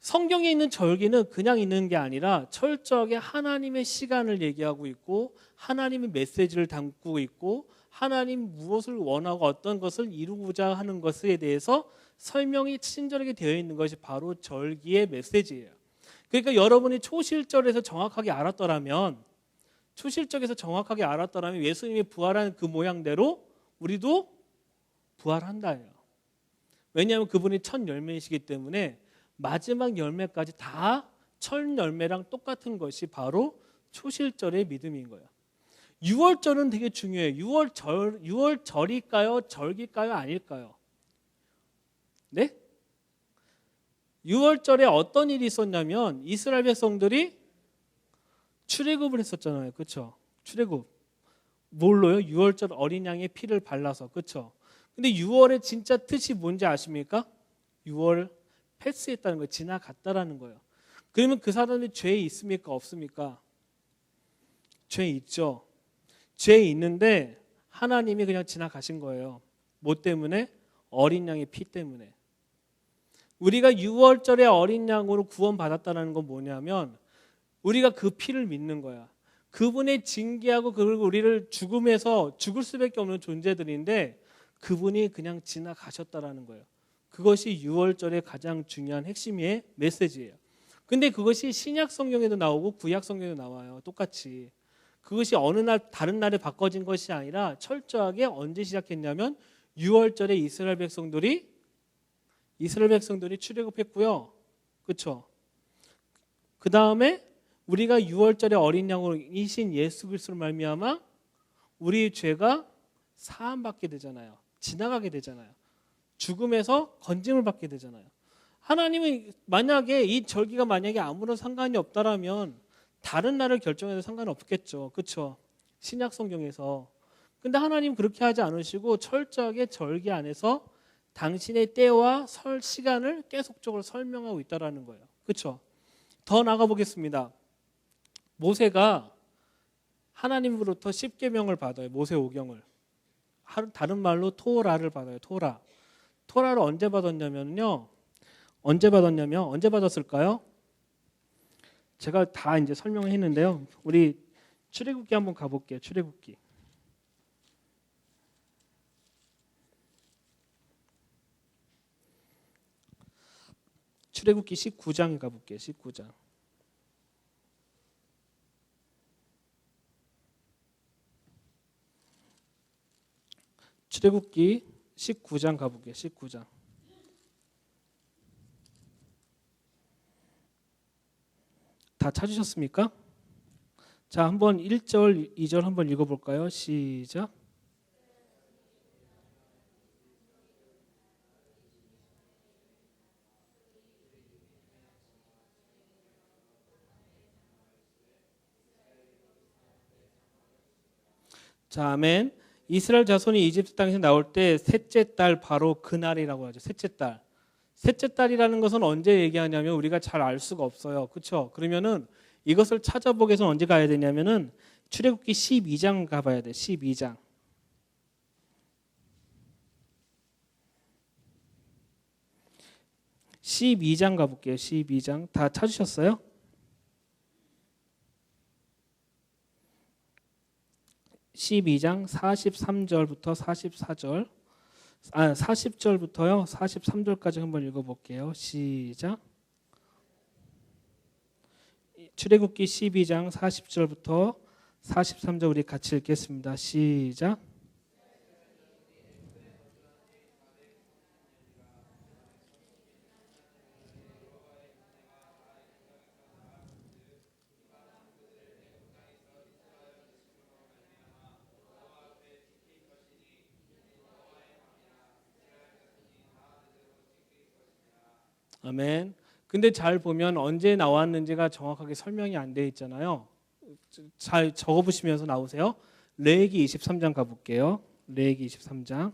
성경에 있는 절기는 그냥 있는 게 아니라 철저하게 하나님의 시간을 얘기하고 있고 하나님의 메시지를 담고 있고 하나님 무엇을 원하고 어떤 것을 이루고자 하는 것에 대해서 설명이 친절하게 되어 있는 것이 바로 절기의 메시지예요. 그러니까 여러분이 초실절에서 정확하게 알았더라면 예수님이 부활한 그 모양대로 우리도 부활한다예요. 왜냐하면 그분이 첫 열매이시기 때문에 마지막 열매까지 다 첫 열매랑 똑같은 것이 바로 초실절의 믿음인 거예요. 6월절은 되게 중요해요. 6월절일까요? 절기일까요? 아닐까요? 네? 6월절에 어떤 일이 있었냐면 이스라엘 백성들이 출애굽을 했었잖아요. 그렇죠? 출애굽. 뭘로요? 6월절 어린 양의 피를 발라서. 그렇죠? 근데 6월의 진짜 뜻이 뭔지 아십니까? 6월 패스했다는 거예요. 지나갔다라는 거예요. 그러면 그 사람이 죄 있습니까? 없습니까? 죄 있죠. 죄 있는데 하나님이 그냥 지나가신 거예요. 뭐 때문에? 어린 양의 피 때문에. 우리가 6월절에 어린 양으로 구원받았다는 건 뭐냐면 우리가 그 피를 믿는 거야. 그분의 징계하고 그리고 우리를 죽음에서 죽을 수밖에 없는 존재들인데 그분이 그냥 지나가셨다라는 거예요. 그것이 6월절의 가장 중요한 핵심의 메시지예요. 근데 그것이 신약 성경에도 나오고 구약 성경에도 나와요. 똑같이. 그것이 어느 날 다른 날에 바꿔진 것이 아니라 철저하게 언제 시작했냐면 6월절에 이스라엘 백성들이 출애굽했고요. 그렇죠? 그 다음에 우리가 6월절에 어린 양으로 이신 예수 그리스도로 말미암아 우리 죄가 사함받게 되잖아요. 지나가게 되잖아요. 죽음에서 건짐을 받게 되잖아요. 하나님은 만약에 이 절기가 만약에 아무런 상관이 없다라면 다른 날을 결정해도 상관은 없겠죠. 그렇죠? 신약 성경에서. 근데 하나님 그렇게 하지 않으시고 철저하게 절기 안에서 당신의 때와 설 시간을 계속적으로 설명하고 있다라는 거예요. 그렇죠? 더 나가 보겠습니다. 모세가 하나님으로부터 10계명을 받아요. 모세 오경을. 다른 말로 토라를 받아요. 토라를 언제 받았냐면요. 언제 받았을까요? 제가 다 이제 설명을 했는데요. 우리 출애굽기 한번 가볼게요. 출애굽기 19장에 가볼게요. 19장. 출애굽기 19장 가볼게요. 19장. 다 찾으셨습니까? 자, 한번 1절, 2절 한번 읽어볼까요? 시작. 자, 아멘. 이스라엘 자손이 이집트 땅에서 나올 때 셋째 달 바로 그날이라고 하죠. 셋째 달. 셋째 달이라는 것은 언제 얘기하냐면 우리가 잘 알 수가 없어요. 그렇죠? 그러면은 이것을 찾아보기 위해서 언제 가야 되냐면은 출애굽기 12장 가봐야 돼. 12장. 12장 가볼게요. 12장. 다 찾으셨어요? 12장 43절부터 44절. 40절부터요. 43절까지 한번 읽어볼게요. 시작. 출애굽기 12장 40절부터 43절 우리 같이 읽겠습니다. 시작. 아멘. 근데 잘 보면 언제 나왔는지가 정확하게 설명이 안 돼 있잖아요. 잘 적어보시면서 나오세요. 레위기 23장 가볼게요. 레위기 23장.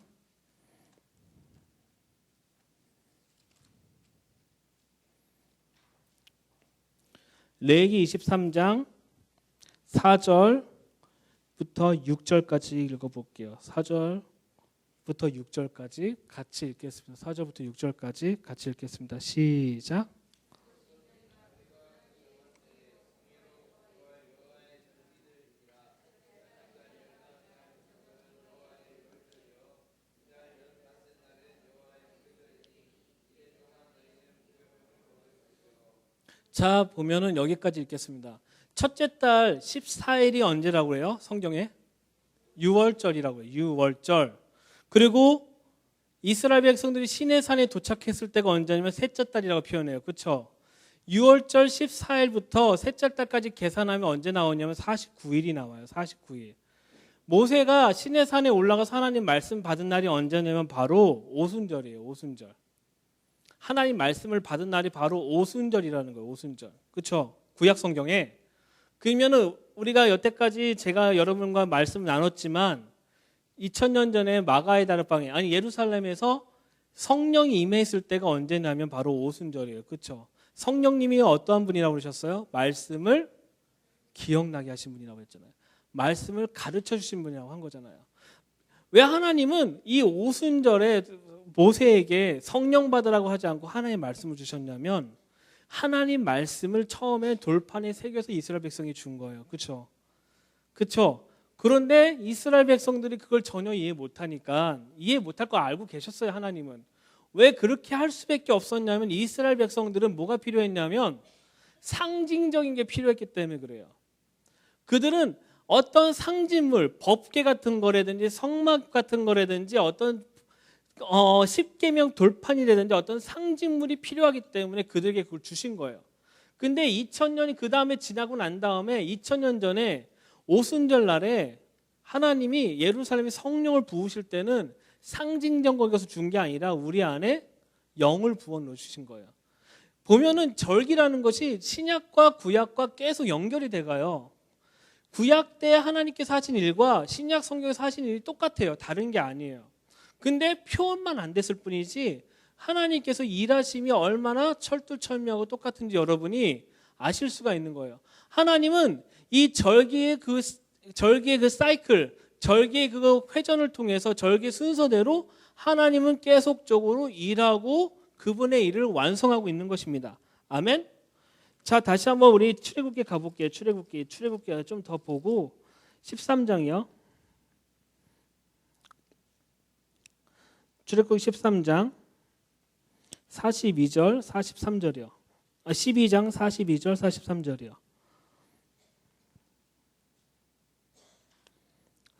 레위기 23장 4절부터 6절까지 읽어볼게요. 4절부터 6절까지 같이 읽겠습니다. 4절부터 6절까지 같이 읽겠습니다. 시작. 자, 보면은 여기까지 읽겠습니다. 첫째 달 14일이 언제라고 해요? 성경에 6월절이라고 해요. 6월절. 그리고 이스라엘 백성들이 시내산에 도착했을 때가 언제냐면 셋째 달이라고 표현해요. 그렇죠? 6월절 14일부터 셋째 달까지 계산하면 언제 나오냐면 49일이 나와요. 49일. 모세가 시내산에 올라가서 하나님 말씀 받은 날이 언제냐면 바로 오순절이에요. 오순절. 하나님 말씀을 받은 날이 바로 오순절이라는 거예요. 오순절. 그렇죠? 구약 성경에. 그러면은 우리가 여태까지 제가 여러분과 말씀 나눴지만 2000년 전에 마가의 다락방에 아니 예루살렘에서 성령이 임했을 때가 언제냐면 바로 오순절이에요. 그렇죠? 성령님이 어떠한 분이라고 그러셨어요? 말씀을 기억나게 하신 분이라고 했잖아요. 말씀을 가르쳐 주신 분이라고 한 거잖아요. 왜 하나님은 이 오순절에 모세에게 성령 받으라고 하지 않고 하나님의 말씀을 주셨냐면 하나님 말씀을 처음에 돌판에 새겨서 이스라엘 백성이 준 거예요. 그렇죠? 그렇죠? 그런데 이스라엘 백성들이 그걸 전혀 이해 못하니까 이해 못할 거 알고 계셨어요. 하나님은. 왜 그렇게 할 수밖에 없었냐면 이스라엘 백성들은 뭐가 필요했냐면 상징적인 게 필요했기 때문에 그래요. 그들은 어떤 상징물, 법궤 같은 거라든지 성막 같은 거라든지 어떤 십계명 돌판이라든지 어떤 상징물이 필요하기 때문에 그들에게 그걸 주신 거예요. 근데 2000년이 그 다음에 지나고 난 다음에 2000년 전에 오순절 날에 하나님이 예루살렘에 성령을 부으실 때는 상징적 거기서 준 게 아니라 우리 안에 영을 부어 넣으신 거예요. 보면은 절기라는 것이 신약과 구약과 계속 연결이 돼가요. 구약 때 하나님께서 하신 일과 신약 성경에서 하신 일이 똑같아요. 다른 게 아니에요. 근데 표현만 안 됐을 뿐이지 하나님께서 일하심이 얼마나 철두철미하고 똑같은지 여러분이 아실 수가 있는 거예요. 하나님은 이 절기의 그 사이클, 절기의 그 회전을 통해서 절기 순서대로 하나님은 계속적으로 일하고 그분의 일을 완성하고 있는 것입니다. 아멘. 자, 다시 한번 우리 출애굽기 가볼게요. 출애굽기 좀 더 보고 13장이요. 출애굽기 13장 42절 43절이요. 12장 42절 43절이요.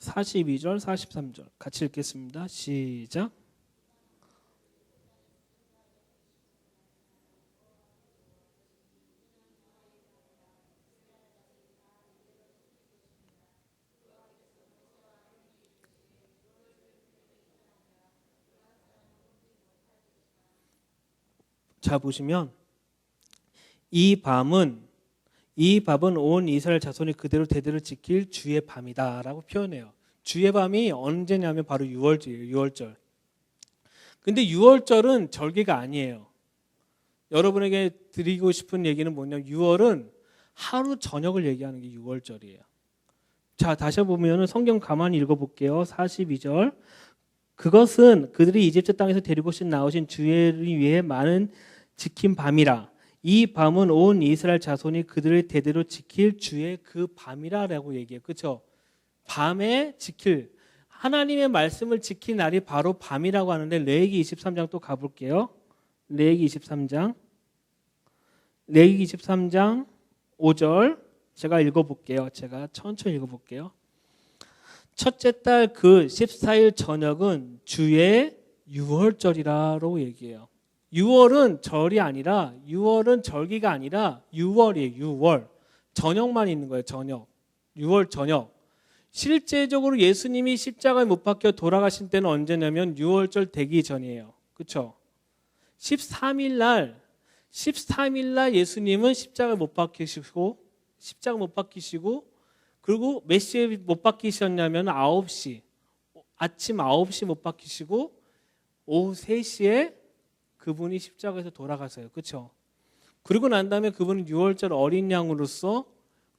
42절 43절 같이 읽겠습니다. 시작. 자, 보시면 이 밤은 온 이스라엘 자손이 그대로 대대로 지킬 주의 밤이다라고 표현해요. 주의 밤이 언제냐면 바로 6월절이에요. 6월절. 근데 6월절은 절기가 아니에요. 여러분에게 드리고 싶은 얘기는 뭐냐면 6월은 하루 저녁을 얘기하는 게 6월절이에요. 자, 다시 보면 성경 가만히 읽어볼게요. 42절. 그것은 그들이 이집트 땅에서 데리고 나오신 주를 위해 많은 지킨 밤이라. 이 밤은 온 이스라엘 자손이 그들을 대대로 지킬 주의 그 밤이라라고 얘기해요. 그렇죠? 밤에 지킬 하나님의 말씀을 지킬 날이 바로 밤이라고 하는데 레위기 23장 또 가볼게요. 레위기 23장 5절 제가 읽어볼게요. 제가 천천히 읽어볼게요. 첫째 달 그 14일 저녁은 주의 6월절이라고 얘기해요. 6월은 절이 아니라 6월은 절기가 아니라 6월이에요. 6월. 저녁만 있는 거예요. 저녁. 6월 저녁. 실제적으로 예수님이 십자가에 못 박혀 돌아가신 때는 언제냐면 6월절 되기 전이에요. 그렇죠? 13일 날 예수님은 십자가에 못 박히시고 그리고 몇 시에 못 박히셨냐면 9시. 아침 9시 못 박히시고 오후 3시에 그분이 십자가에서 돌아가세요. 그렇죠? 그리고 난 다음에 그분은 6월절 어린 양으로서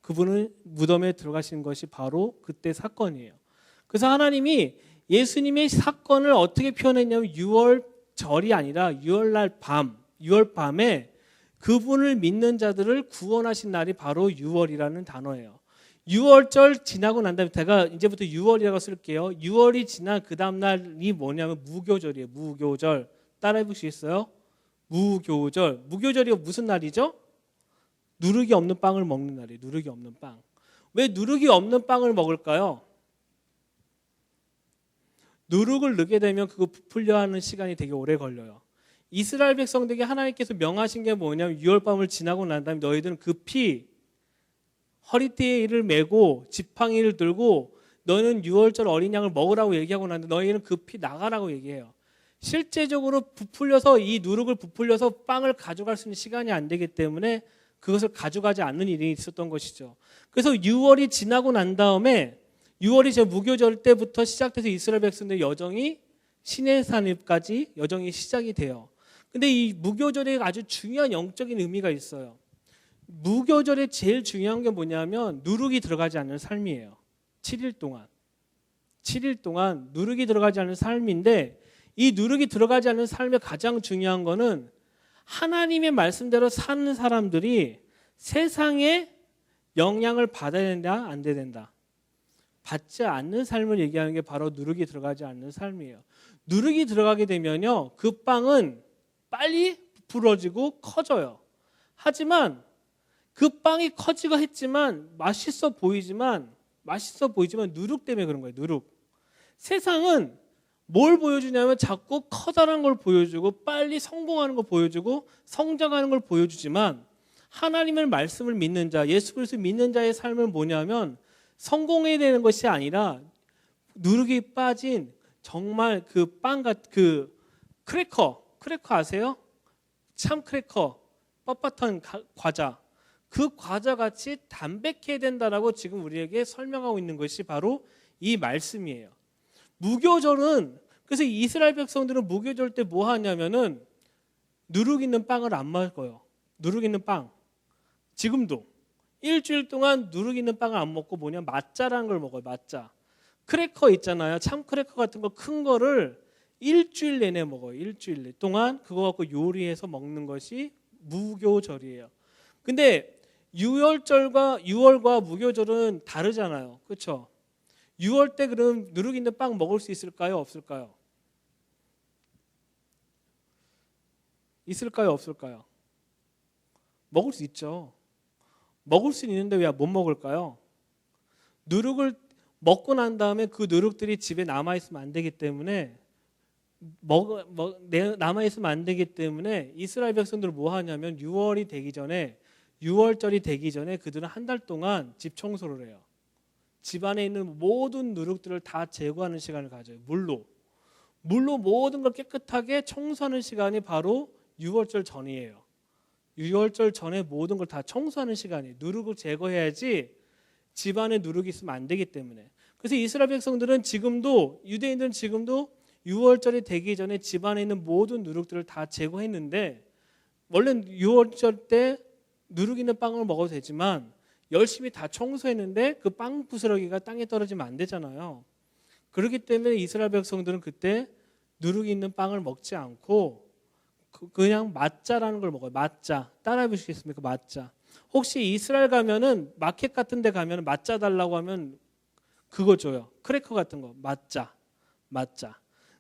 그분은 무덤에 들어가신 것이 바로 그때 사건이에요. 그래서 하나님이 예수님의 사건을 어떻게 표현했냐면 6월절이 아니라 6월날 밤, 6월 밤에 그분을 믿는 자들을 구원하신 날이 바로 6월이라는 단어예요. 6월절 지나고 난 다음에 제가 이제부터 6월이라고 쓸게요. 6월이 지난 그 다음 날이 뭐냐면 무교절이에요. 무교절. 따라해 보시겠어요? 무교절. 무교절이 무슨 날이죠? 누룩이 없는 빵을 먹는 날이에요. 누룩이 없는 빵. 왜 누룩이 없는 빵을 먹을까요? 누룩을 넣게 되면 그거 부풀려 하는 시간이 되게 오래 걸려요. 이스라엘 백성들에게 하나님께서 명하신 게 뭐냐면 6월 밤을 지나고 난 다음에 너희들은 그 피 허리띠에 이를 메고 지팡이를 들고 너는 6월절 어린 양을 먹으라고 얘기하고 나는데 너희는 그 피 나가라고 얘기해요. 실제적으로 부풀려서 이 누룩을 부풀려서 빵을 가져갈 수 있는 시간이 안 되기 때문에 그것을 가져가지 않는 일이 있었던 것이죠. 그래서 6월이 지나고 난 다음에 6월이 제 무교절 때부터 시작돼서 이스라엘 백성들의 여정이 시내산까지 여정이 시작이 돼요. 근데 이 무교절에 아주 중요한 영적인 의미가 있어요. 무교절에 제일 중요한 게 뭐냐면 누룩이 들어가지 않는 삶이에요. 7일 동안 누룩이 들어가지 않는 삶인데 이 누룩이 들어가지 않는 삶의 가장 중요한 거는 하나님의 말씀대로 사는 사람들이 세상에 영향을 받아야 된다, 안 돼야 된다. 받지 않는 삶을 얘기하는 게 바로 누룩이 들어가지 않는 삶이에요. 누룩이 들어가게 되면요, 그 빵은 빨리 부풀어지고 커져요. 하지만 그 빵이 커지고 했지만 맛있어 보이지만 누룩 때문에 그런 거예요. 누룩. 세상은 뭘 보여주냐면 자꾸 커다란 걸 보여주고 빨리 성공하는 걸 보여주고 성장하는 걸 보여주지만 하나님의 말씀을 믿는 자, 예수 그리스도 믿는 자의 삶은 뭐냐면 성공해야 되는 것이 아니라 누룩이 빠진 정말 그 그 크래커 아세요? 참 크래커, 뻣뻣한 과자, 그 과자같이 담백해야 된다라고 지금 우리에게 설명하고 있는 것이 바로 이 말씀이에요. 무교절은 그래서 이스라엘 백성들은 무교절 때 뭐 하냐면은 누룩 있는 빵을 안 먹어요. 누룩 있는 빵. 지금도 일주일 동안 누룩 있는 빵을 안 먹고 뭐냐 맛자라는 걸 먹어요. 맛자. 크래커 있잖아요. 참 크래커 같은 거 큰 거를 일주일 내내 먹어요. 일주일 동안 그거 갖고 요리해서 먹는 것이 무교절이에요. 근데 6월과 무교절은 다르잖아요. 그렇죠? 6월 때 그럼 누룩 있는 빵 먹을 수 있을까요? 없을까요? 있을까요? 없을까요? 먹을 수 있죠. 먹을 수 있는데 왜 못 먹을까요? 누룩을 먹고 난 다음에 그 누룩들이 집에 남아있으면 안 되기 때문에 남아있으면 안 되기 때문에 이스라엘 백성들은 뭐 하냐면 6월절이 되기 전에 그들은 한 달 동안 집 청소를 해요. 집 안에 있는 모든 누룩들을 다 제거하는 시간을 가져요. 물로 모든 걸 깨끗하게 청소하는 시간이 바로 6월절 전이에요. 6월절 전에 모든 걸 다 청소하는 시간이에요. 누룩을 제거해야지 집 안에 누룩이 있으면 안 되기 때문에. 그래서 이스라엘 백성들은 지금도 유대인들은 지금도 6월절이 되기 전에 집 안에 있는 모든 누룩들을 다 제거했는데 원래 유월절 때 누룩이는 빵을 먹어도 되지만 열심히 다 청소했는데 그 빵 부스러기가 땅에 떨어지면 안 되잖아요. 그렇기 때문에 이스라엘 백성들은 그때 누룩이 있는 빵을 먹지 않고 그냥 mat자라는 걸 먹어요. mat자. 따라해 보시겠습니까? mat자. 혹시 이스라엘 가면은 마켓 같은 데 가면 mat자 달라고 하면 그거 줘요. 크래커 같은 거. mat자.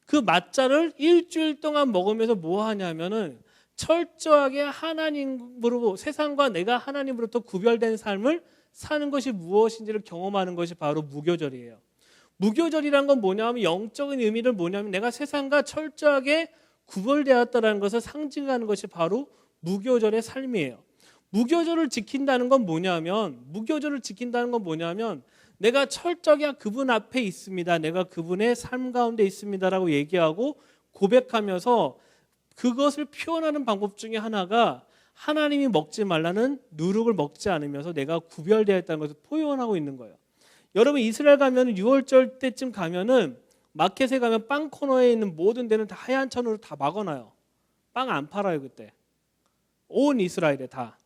그 mat자를 일주일 동안 먹으면서 뭐 하냐면은 철저하게 하나님으로, 세상과 내가 하나님으로부터 구별된 삶을 사는 것이 무엇인지를 경험하는 것이 바로 무교절이에요. 무교절이란 건 뭐냐면 영적인 의미를 뭐냐면 내가 세상과 철저하게 구별되었다는 것을 상징하는 것이 바로 무교절의 삶이에요. 무교절을 지킨다는 건 뭐냐면 내가 철저하게 그분 앞에 있습니다. 내가 그분의 삶 가운데 있습니다라고 얘기하고 고백하면서 그것을 표현하는 방법 중에 하나가 하나님이 먹지 말라는 누룩을 먹지 않으면서 내가 구별되어 있다는 것을 표현하고 있는 거예요. 여러분 이스라엘 가면 6월절 때쯤 가면은 마켓에 가면 빵 코너에 있는 모든 데는 다 하얀 천으로 다 막아놔요. 빵 안 팔아요 그때. 온 이스라엘에 다.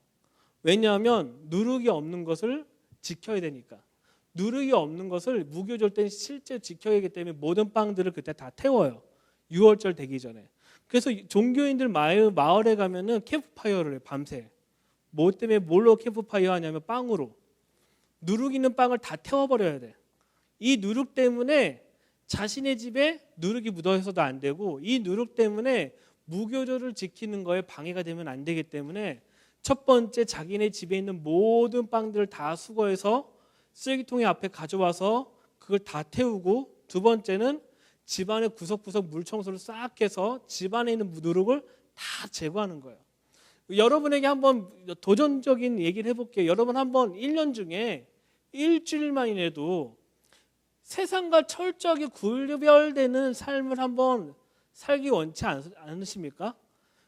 왜냐하면 누룩이 없는 것을 지켜야 되니까. 누룩이 없는 것을 무교절 때는 실제 지켜야 하기 때문에 모든 빵들을 그때 다 태워요. 6월절 되기 전에. 그래서 종교인들 마을에 가면은 캠프파이어를 해요. 밤새. 뭐 때문에 뭘로 캠프파이어 하냐면 빵으로. 누룩 있는 빵을 다 태워버려야 돼. 이 누룩 때문에 자신의 집에 누룩이 묻어서도 안 되고 이 누룩 때문에 무교절을 지키는 거에 방해가 되면 안 되기 때문에 첫 번째 자기네 집에 있는 모든 빵들을 다 수거해서 쓰레기통에 앞에 가져와서 그걸 다 태우고 두 번째는 집안의 구석구석 물청소를 싹 해서 집안에 있는 누룩을 다 제거하는 거예요. 여러분에게 한번 도전적인 얘기를 해볼게요. 여러분 한번 1년 중에 일주일만이라도 세상과 철저하게 구별되는 삶을 한번 살기 원치 않으십니까?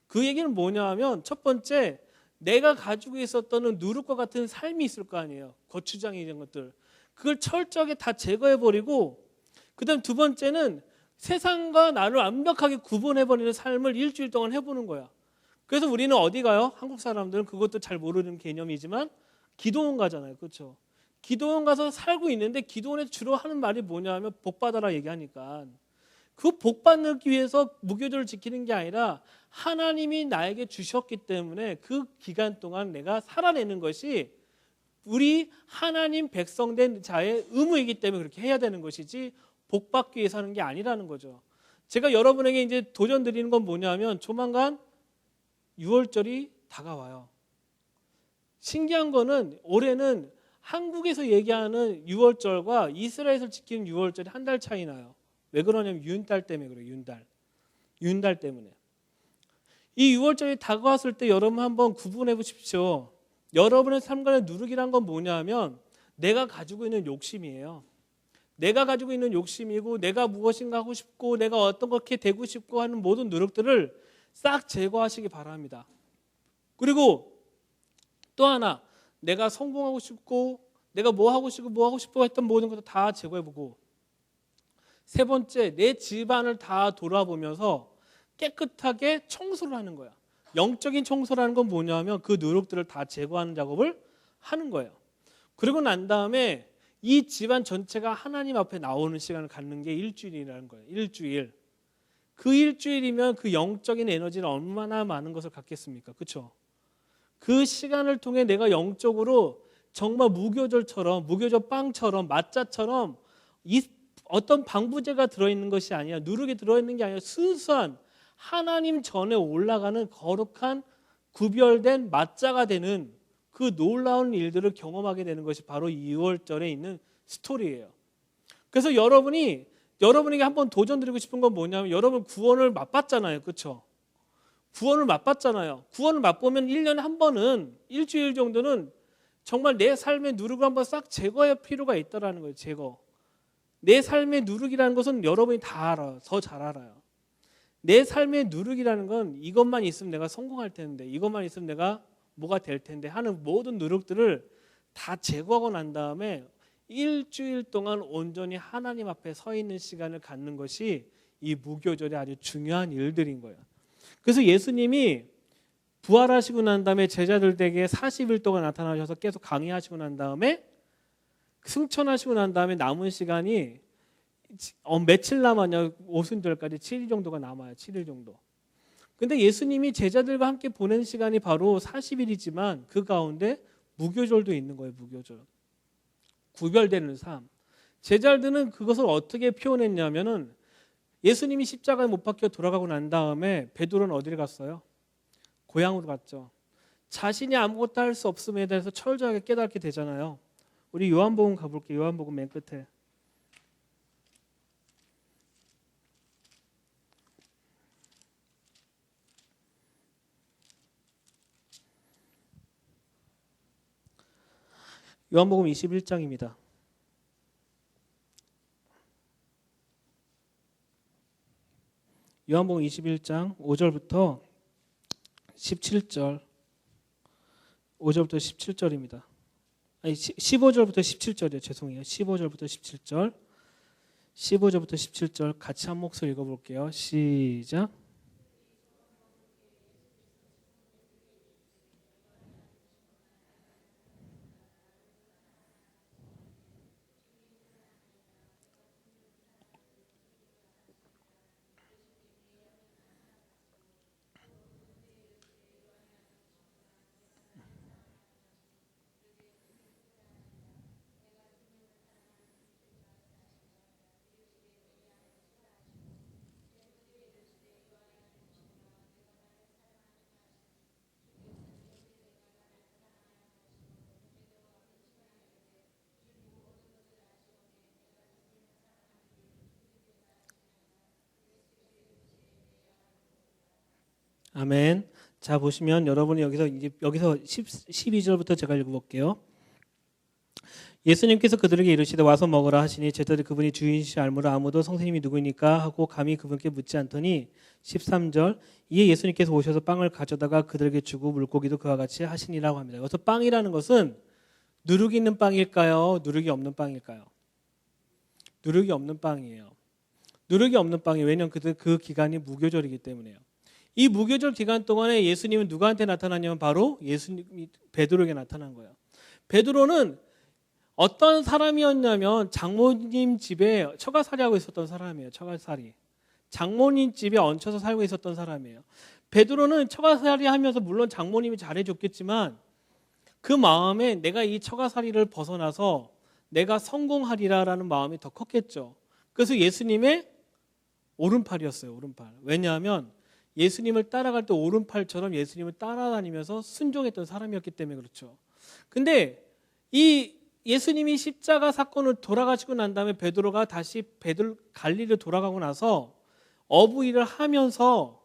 그 얘기는 뭐냐 하면 첫 번째 내가 가지고 있었던 누룩과 같은 삶이 있을 거 아니에요. 고추장 이런 것들. 그걸 철저하게 다 제거해버리고 그다음 두 번째는 세상과 나를 완벽하게 구분해버리는 삶을 일주일 동안 해보는 거야. 그래서 우리는 어디 가요? 한국 사람들은 그것도 잘 모르는 개념이지만 기도원 가잖아요. 그렇죠? 기도원 가서 살고 있는데 기도원에서 주로 하는 말이 뭐냐 하면 복 받아라 얘기하니까 그 복 받기 위해서 무교절을 지키는 게 아니라 하나님이 나에게 주셨기 때문에 그 기간 동안 내가 살아내는 것이 우리 하나님 백성된 자의 의무이기 때문에 그렇게 해야 되는 것이지 복 받기 위해서 하는 게 아니라는 거죠. 제가 여러분에게 이제 도전 드리는 건 뭐냐면 조만간 6월절이 다가와요. 신기한 거는 올해는 한국에서 얘기하는 6월절과 이스라엘에서 지키는 6월절이 한 달 차이 나요. 왜 그러냐면 윤달 때문에 그래요. 윤달 때문에. 이 6월절이 다가왔을 때 여러분 한번 구분해 보십시오. 여러분의 삶과의 누룩이란 건 뭐냐면 내가 가지고 있는 욕심이에요. 내가 가지고 있는 욕심이고 내가 무엇인가 하고 싶고 내가 어떤 것게 되고 싶고 하는 모든 누룩들을 싹 제거하시기 바랍니다. 그리고 또 하나 내가 성공하고 싶고 내가 뭐 하고 싶고 했던 모든 것도 다 제거해보고 세 번째 내 집안을 다 돌아보면서 깨끗하게 청소를 하는 거야. 영적인 청소라는 건 뭐냐면 그 누룩들을 다 제거하는 작업을 하는 거예요. 그리고 난 다음에 이 집안 전체가 하나님 앞에 나오는 시간을 갖는 게 일주일이라는 거예요. 일주일. 그 일주일이면 그 영적인 에너지를 얼마나 많은 것을 갖겠습니까? 그렇죠? 그 시간을 통해 내가 영적으로 정말 무교절처럼 무교절 빵처럼 mat자처럼 어떤 방부제가 들어있는 것이 아니라 누룩이 들어있는 게 아니라 순수한 하나님 전에 올라가는 거룩한 구별된 mat자가 되는 그 놀라운 일들을 경험하게 되는 것이 바로 2월절에 있는 스토리예요. 그래서 여러분에게 한번 도전드리고 싶은 건 뭐냐면 여러분 구원을 맛봤잖아요. 그렇죠? 구원을 맛봤잖아요. 구원을 맛보면 1년에 한 번은 일주일 정도는 정말 내 삶의 누룩을 한번 싹 제거할 필요가 있다는 거예요. 제거. 내 삶의 누룩이라는 것은 여러분이 다 알아요. 더 잘 알아요. 내 삶의 누룩이라는 건 이것만 있으면 내가 성공할 텐데 이것만 있으면 내가 뭐가 될 텐데 하는 모든 누룩들을 다 제거하고 난 다음에 일주일 동안 온전히 하나님 앞에 서 있는 시간을 갖는 것이 이 무교절의 아주 중요한 일들인 거예요. 그래서 예수님이 부활하시고 난 다음에 제자들에게 40일 동안 나타나셔서 계속 강의하시고 난 다음에 승천하시고 난 다음에 남은 시간이 며칠 남았냐? 오순절까지 7일 정도가 남아요. 7일 정도. 근데 예수님이 제자들과 함께 보낸 시간이 바로 40일이지만 그 가운데 무교절도 있는 거예요. 무교절. 구별되는 삶. 제자들은 그것을 어떻게 표현했냐면은 예수님이 십자가에 못 박혀 돌아가고 난 다음에 베드로는 어디를 갔어요? 고향으로 갔죠. 자신이 아무것도 할 수 없음에 대해서 철저하게 깨닫게 되잖아요. 우리 요한복음 가볼게요. 요한복음 맨 끝에. 요한복음 21장입니다. 요한복음 21장 5절부터 17절 5절부터 17절입니다. 아니 15절부터 17절이에요. 죄송해요. 15절부터 17절 15절부터 17절 같이 한 목소리 읽어볼게요. 시작. 아멘. 자 보시면 여러분이 여기서 12절부터 제가 읽어볼게요. 예수님께서 그들에게 이르시되 와서 먹으라 하시니 제자들이 그분이 주인이시 알므로 아무도 선생님이 누구니까 하고 감히 그분께 묻지 않더니 13절 이에 예수님께서 오셔서 빵을 가져다가 그들에게 주고 물고기도 그와 같이 하시니라고 합니다. 여기서 빵이라는 것은 누룩이 있는 빵일까요? 누룩이 없는 빵일까요? 누룩이 없는 빵이에요. 누룩이 없는 빵이 왜냐하면 그 기간이 무교절이기 때문에요. 이 무교절 기간 동안에 예수님은 누구한테 나타났냐면 바로 예수님이 베드로에게 나타난 거예요. 베드로는 어떤 사람이었냐면 장모님 집에 처가살이하고 있었던 사람이에요. 처가살이. 장모님 집에 얹혀서 살고 있었던 사람이에요. 베드로는 처가살이 하면서 물론 장모님이 잘해줬겠지만 그 마음에 내가 이 처가살이를 벗어나서 내가 성공하리라라는 마음이 더 컸겠죠. 그래서 예수님의 오른팔이었어요. 오른팔. 왜냐하면 예수님을 따라갈 때 오른팔처럼 예수님을 따라다니면서 순종했던 사람이었기 때문에 그렇죠. 근데 이 예수님이 십자가 사건을 돌아가시고 난 다음에 베드로가 다시 갈릴리로 돌아가고 나서 어부일을 하면서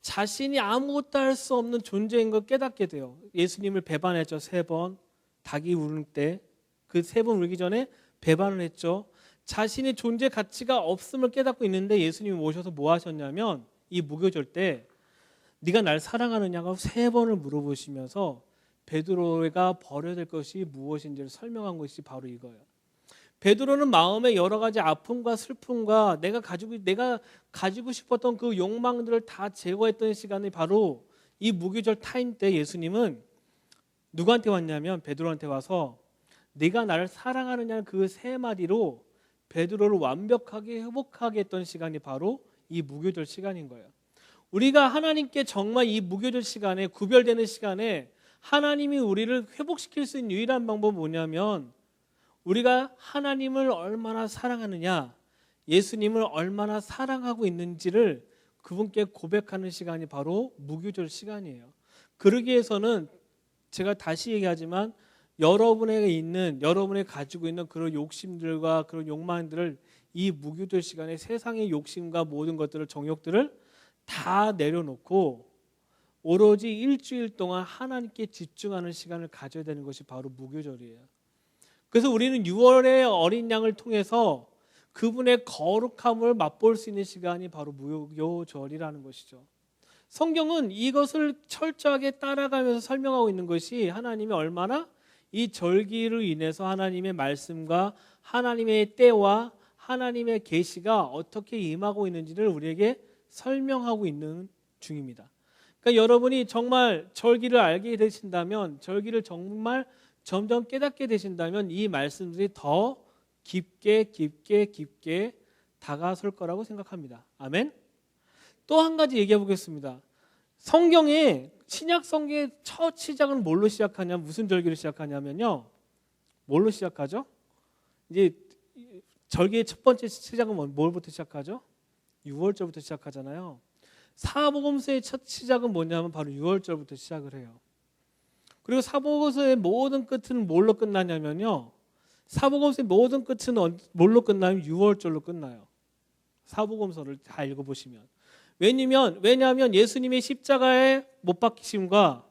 자신이 아무것도 할 수 없는 존재인 걸 깨닫게 돼요. 예수님을 배반했죠. 3번. 닭이 우는 때 그 3번 울기 전에 배반을 했죠. 자신의 존재 가치가 없음을 깨닫고 있는데 예수님이 오셔서 뭐 하셨냐면 이 무교절 때 네가 날 사랑하느냐고 3번을 물어보시면서 베드로가 버려야 될 것이 무엇인지를 설명한 것이 바로 이거예요. 베드로는 마음에 여러 가지 아픔과 슬픔과 내가 가지고 싶었던 그 욕망들을 다 제거했던 시간이 바로 이 무교절 타임 때 예수님은 누구한테 왔냐면 베드로한테 와서 네가 나를 사랑하느냐는 그 3마디로 베드로를 완벽하게 회복하게 했던 시간이 바로 이 무교절 시간인 거예요. 우리가 하나님께 정말 이 무교절 시간에 구별되는 시간에 하나님이 우리를 회복시킬 수 있는 유일한 방법은 뭐냐면 우리가 하나님을 얼마나 사랑하느냐, 예수님을 얼마나 사랑하고 있는지를 그분께 고백하는 시간이 바로 무교절 시간이에요. 그러기 위해서는 제가 다시 얘기하지만 여러분이 가지고 있는 그런 욕심들과 그런 욕망들을 이 무교절 시간에 세상의 욕심과 모든 것들을 정욕들을 다 내려놓고 오로지 일주일 동안 하나님께 집중하는 시간을 가져야 되는 것이 바로 무교절이에요. 그래서 우리는 6월의 어린 양을 통해서 그분의 거룩함을 맛볼 수 있는 시간이 바로 무교절이라는 것이죠. 성경은 이것을 철저하게 따라가면서 설명하고 있는 것이 하나님이 얼마나 이 절기로 인해서 하나님의 말씀과 하나님의 때와 하나님의 계시가 어떻게 임하고 있는지를 우리에게 설명하고 있는 중입니다. 그러니까 여러분이 정말 절기를 알게 되신다면, 절기를 정말 점점 깨닫게 되신다면 이 말씀들이 더 깊게 다가설 거라고 생각합니다. 아멘. 또 한 가지 얘기해 보겠습니다. 성경에, 신약 성경의 첫 시작은 뭘로 시작하냐, 무슨 절기로 시작하냐면요, 뭘로 시작하죠? 이제 절기의 첫 번째 시작은 뭘부터 시작하죠? 6월절부터 시작하잖아요. 사복음서의 첫 시작은 뭐냐면 바로 6월절부터 시작을 해요. 그리고 사복음서의 모든 끝은 뭘로 끝나냐면요, 사복음서의 모든 끝은 뭘로 끝나면 6월절로 끝나요. 사복음서를 다 읽어보시면. 왜냐하면 예수님의 십자가에 못 박히심과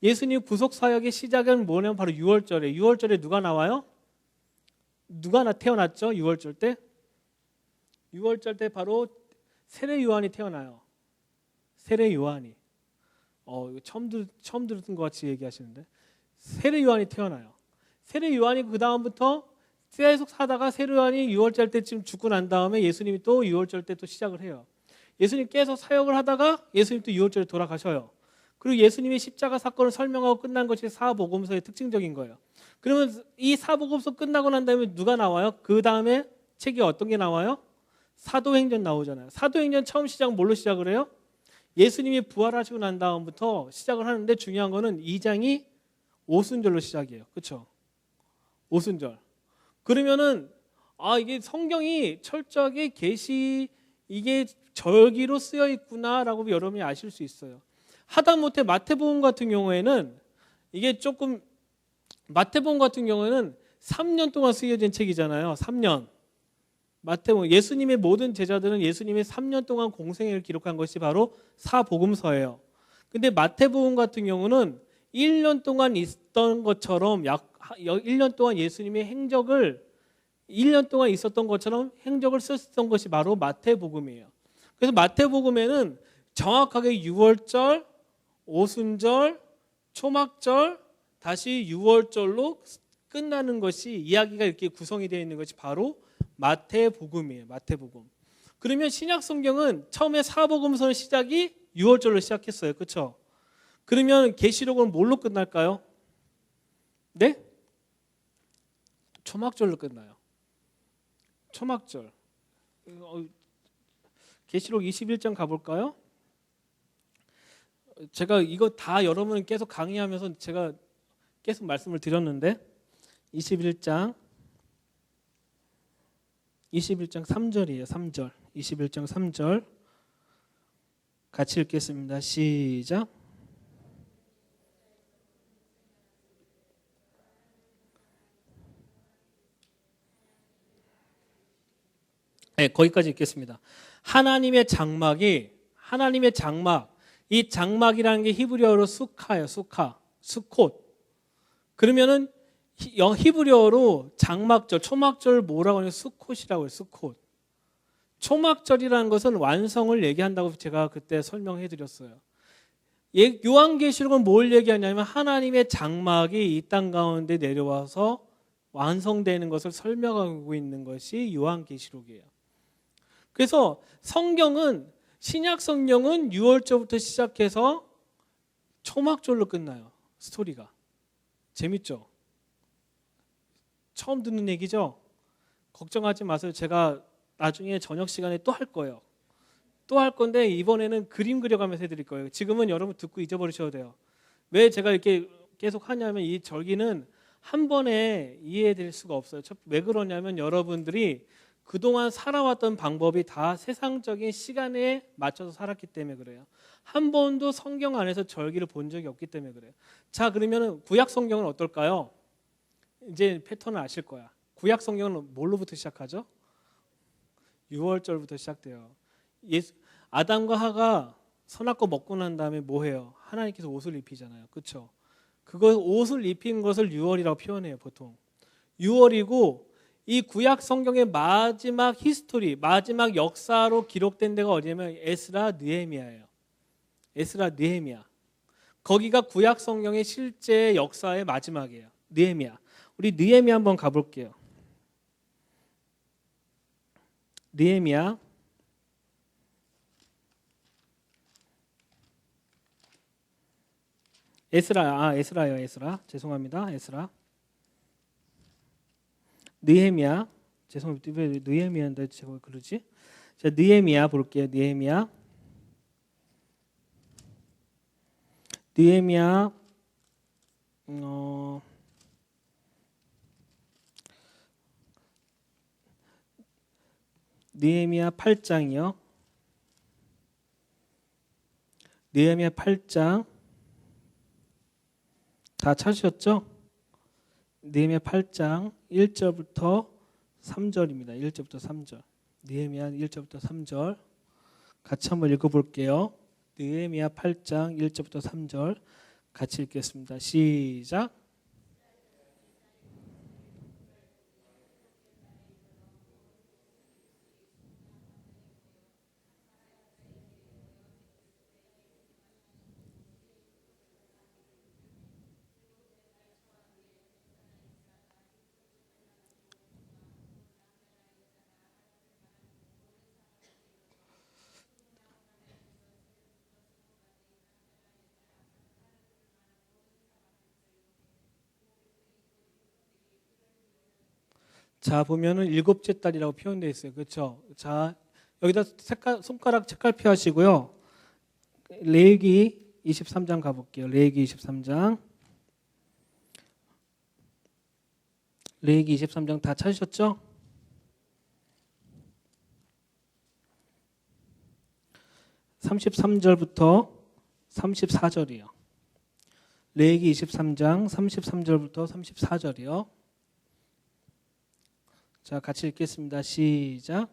예수님 구속 사역의 시작은 뭐냐면 바로 6월절에. 6월절에 누가 나와요? 누가 태어났죠? 6월절 때? 6월절 때 바로 세례 요한이 태어나요. 세례 요한이. 이거 처음 들은 것 같이 얘기하시는데. 세례 요한이 태어나요. 세례 요한이 그 다음부터 계속 사다가 세례 요한이 6월절 때쯤 죽고 난 다음에 예수님이 또 6월절 때 또 시작을 해요. 예수님 계속 사역을 하다가 예수님 또 6월절에 돌아가셔요. 그리고 예수님의 십자가 사건을 설명하고 끝난 것이 사복음서의 특징적인 거예요. 그러면 이 사복음서 끝나고 난 다음에 누가 나와요? 그 다음에 책이 어떤 게 나와요? 사도행전 나오잖아요. 사도행전 처음 시작은 뭘로 시작을 해요? 예수님이 부활하시고 난 다음부터 시작을 하는데 중요한 거는 2장이 오순절로 시작이에요. 그렇죠? 오순절. 그러면은 이게 성경이 철저하게 이게 절기로 쓰여 있구나라고 여러분이 아실 수 있어요. 하다못해 마태복음 같은 경우에는 이게 조금, 마태복음 같은 경우에는 3년 동안 쓰여진 책이잖아요. 3년. 마태복음, 예수님의 모든 제자들은 예수님의 3년 동안 공생애를 기록한 것이 바로 사복음서예요. 근데 마태복음 같은 경우는 1년 동안 있던 것처럼 1년 동안 예수님의 행적을 1년 동안 있었던 것처럼 행적을 썼던 것이 바로 마태복음이에요. 그래서 마태복음에는 정확하게 6월절, 오순절, 초막절, 다시 6월절로 끝나는 것이, 이야기가 이렇게 구성이 되어 있는 것이 바로 마태복음이에요. 마태복음. 그러면 신약 성경은 처음에 사복음서의 시작이 6월절로 시작했어요. 그렇죠? 그러면 계시록은 뭘로 끝날까요? 네? 초막절로 끝나요. 초막절. 계시록 21장 가볼까요? 제가 이거 다 여러분 계속 강의하면서 제가 계속 말씀을 드렸는데 21장 3절이에요. 3절. 21장 3절 같이 읽겠습니다. 시작. 네, 거기까지 읽겠습니다. 하나님의 장막, 이 장막이라는 게 히브리어로 수카예요. 수콧. 그러면은 히브리어로 장막절, 초막절 뭐라고 하냐면 수콧이라고 해요. 수콧. 초막절이라는 것은 완성을 얘기한다고 제가 그때 설명해 드렸어요. 요한계시록은 뭘 얘기하냐면 하나님의 장막이 이 땅 가운데 내려와서 완성되는 것을 설명하고 있는 것이 요한계시록이에요. 그래서 성경은, 신약 성경은 6월절부터 시작해서 초막절로 끝나요. 스토리가. 재밌죠? 처음 듣는 얘기죠? 걱정하지 마세요. 제가 나중에 저녁 시간에 또 할 거예요. 또 할 건데 이번에는 그림 그려가면서 해드릴 거예요. 지금은 여러분 듣고 잊어버리셔도 돼요. 왜 제가 이렇게 계속 하냐면 이 절기는 한 번에 이해될 수가 없어요. 왜 그러냐면 여러분들이 그동안 살아왔던 방법이 다 세상적인 시간에 맞춰서 살았기 때문에 그래요. 한 번도 성경 안에서 절기를 본 적이 없기 때문에 그래요. 자, 그러면 구약 성경은 어떨까요? 이제 패턴을 아실 거야. 구약 성경은 뭘로부터 시작하죠? 6월절부터 시작돼요. 아담과 하가 선악과 먹고 난 다음에 뭐 해요? 하나님께서 옷을 입히잖아요. 그렇죠? 그거 옷을 입힌 것을 6월이라고 표현해요. 보통 6월이고, 이 구약 성경의 마지막 히스토리, 마지막 역사로 기록된 데가 어디냐면 에스라 느헤미야예요. 에스라 느헤미야. 거기가 구약 성경의 실제 역사의 마지막이에요. 느헤미야. 우리 느헤미야 한번 가볼게요. 느헤미야 에스라요. 에스라. 죄송합니다. 에스라. 느헤미야. 죄송합니다. 왜 느헤미야인데 제가 왜 그러지? 자, 느헤미야 볼게요. 느헤미야. 느헤미야 8장이요. 느헤미야 8장 다 찾으셨죠? 느헤미야 8장 1절부터 3절입니다. 1절부터 3절. 느헤미야 1절부터 3절 같이 한번 읽어볼게요. 느헤미야 8장 1절부터 3절 같이 읽겠습니다. 시작. 자, 보면은 일곱째 달이라고 표현되어 있어요. 그렇죠? 자, 여기다 손가락 책갈피 하시고요. 레위기 23장 가볼게요. 레위기 23장. 레위기 23장 다 찾으셨죠? (33절부터) (34절이요) 레위기 23장 33절부터 34절이요. 자, 같이 읽겠습니다. 시작.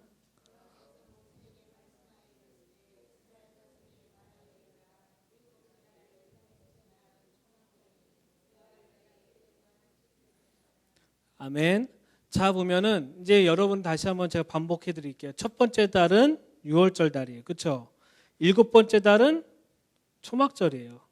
아멘. 자, 보면은 이제 여러분 다시 한번 제가 반복해 드릴게요. 첫 번째 달은 유월절 달이에요. 그렇죠? 일곱 번째 달은 초막절이에요.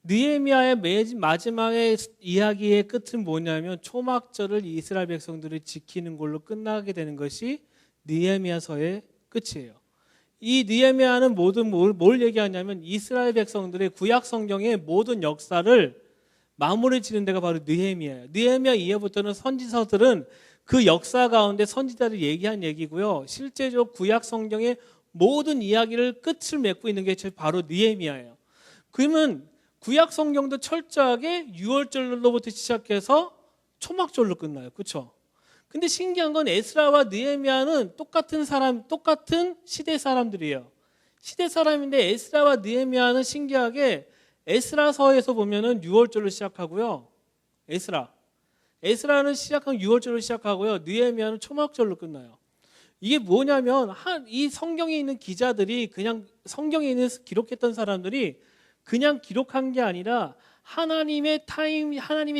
느헤미야의 마지막의 이야기의 끝은 뭐냐면 초막절을 이스라엘 백성들이 지키는 걸로 끝나게 되는 것이 느헤미야서의 끝이에요. 이 느헤미야는 뭘 얘기하냐면 이스라엘 백성들의 구약 성경의 모든 역사를 마무리 지는 데가 바로 느헤미야예요. 느헤미야 이후부터는 선지서들은 그 역사 가운데 선지자를 얘기한 얘기고요. 실제적으로 구약 성경의 모든 이야기를 끝을 맺고 있는 게 바로 느헤미야예요. 그러면 구약 성경도 철저하게 유월절로부터 시작해서 초막절로 끝나요. 그렇죠? 근데 신기한 건 에스라와 느헤미야는 똑같은 시대 사람들이에요. 시대 사람인데 에스라와 느헤미야는 신기하게 에스라서에서 보면은 유월절로 시작하고요. 에스라는 시작한 유월절로 시작하고요. 느헤미야는 초막절로 끝나요. 이게 뭐냐면 이 성경에 있는 기자들이 그냥 성경에 있는 기록했던 사람들이 그냥 기록한 게 아니라 하나님의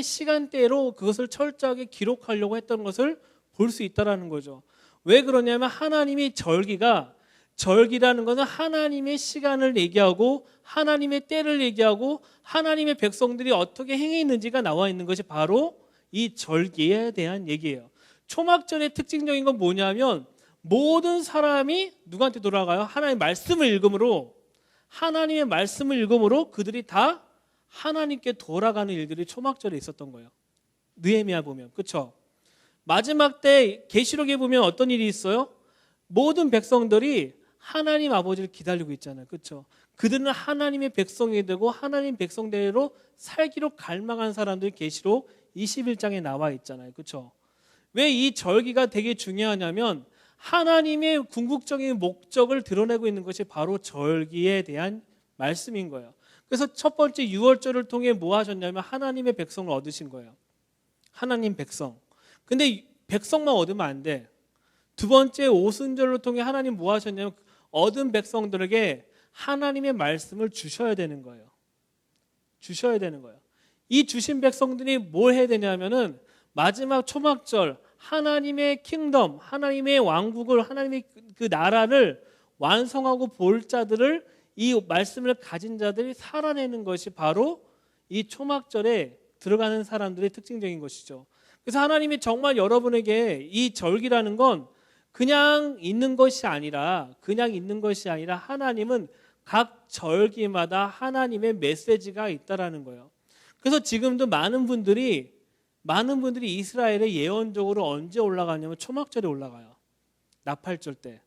시간대로 그것을 철저하게 기록하려고 했던 것을 볼 수 있다라는 거죠. 왜 그러냐면 하나님이 절기라는 것은 하나님의 시간을 얘기하고 하나님의 때를 얘기하고 하나님의 백성들이 어떻게 행했는지가 나와 있는 것이 바로 이 절기에 대한 얘기예요. 초막절의 특징적인 건 뭐냐면 모든 사람이 누구한테 돌아가요? 하나님의 말씀을 읽음으로 그들이 다 하나님께 돌아가는 일들이 초막절에 있었던 거예요. 느헤미야 보면. 그렇죠? 마지막 때 계시록에 보면 어떤 일이 있어요? 모든 백성들이 하나님 아버지를 기다리고 있잖아요. 그렇죠? 그들은 하나님의 백성이 되고 하나님 백성대로 살기로 갈망한 사람들이 계시록 21장에 나와 있잖아요. 그렇죠? 왜 이 절기가 되게 중요하냐면 하나님의 궁극적인 목적을 드러내고 있는 것이 바로 절기에 대한 말씀인 거예요. 그래서 첫 번째 유월절을 통해 뭐 하셨냐면 하나님의 백성을 얻으신 거예요. 하나님 백성. 근데 백성만 얻으면 안 돼. 두 번째 오순절을 통해 하나님 뭐 하셨냐면 얻은 백성들에게 하나님의 말씀을 주셔야 되는 거예요. 이 주신 백성들이 뭘 해야 되냐면은 마지막 초막절 하나님의 킹덤, 하나님의 왕국을, 하나님의 그 나라를 완성하고 볼 자들을, 이 말씀을 가진 자들이 살아내는 것이 바로 이 초막절에 들어가는 사람들의 특징적인 것이죠. 그래서 하나님이 정말 여러분에게 이 절기라는 건 그냥 있는 것이 아니라 하나님은 각 절기마다 하나님의 메시지가 있다라는 거예요. 그래서 지금도 많은 분들이 이스라엘에 예언적으로 언제 올라가냐면 초막절에 올라가요. 나팔절 때.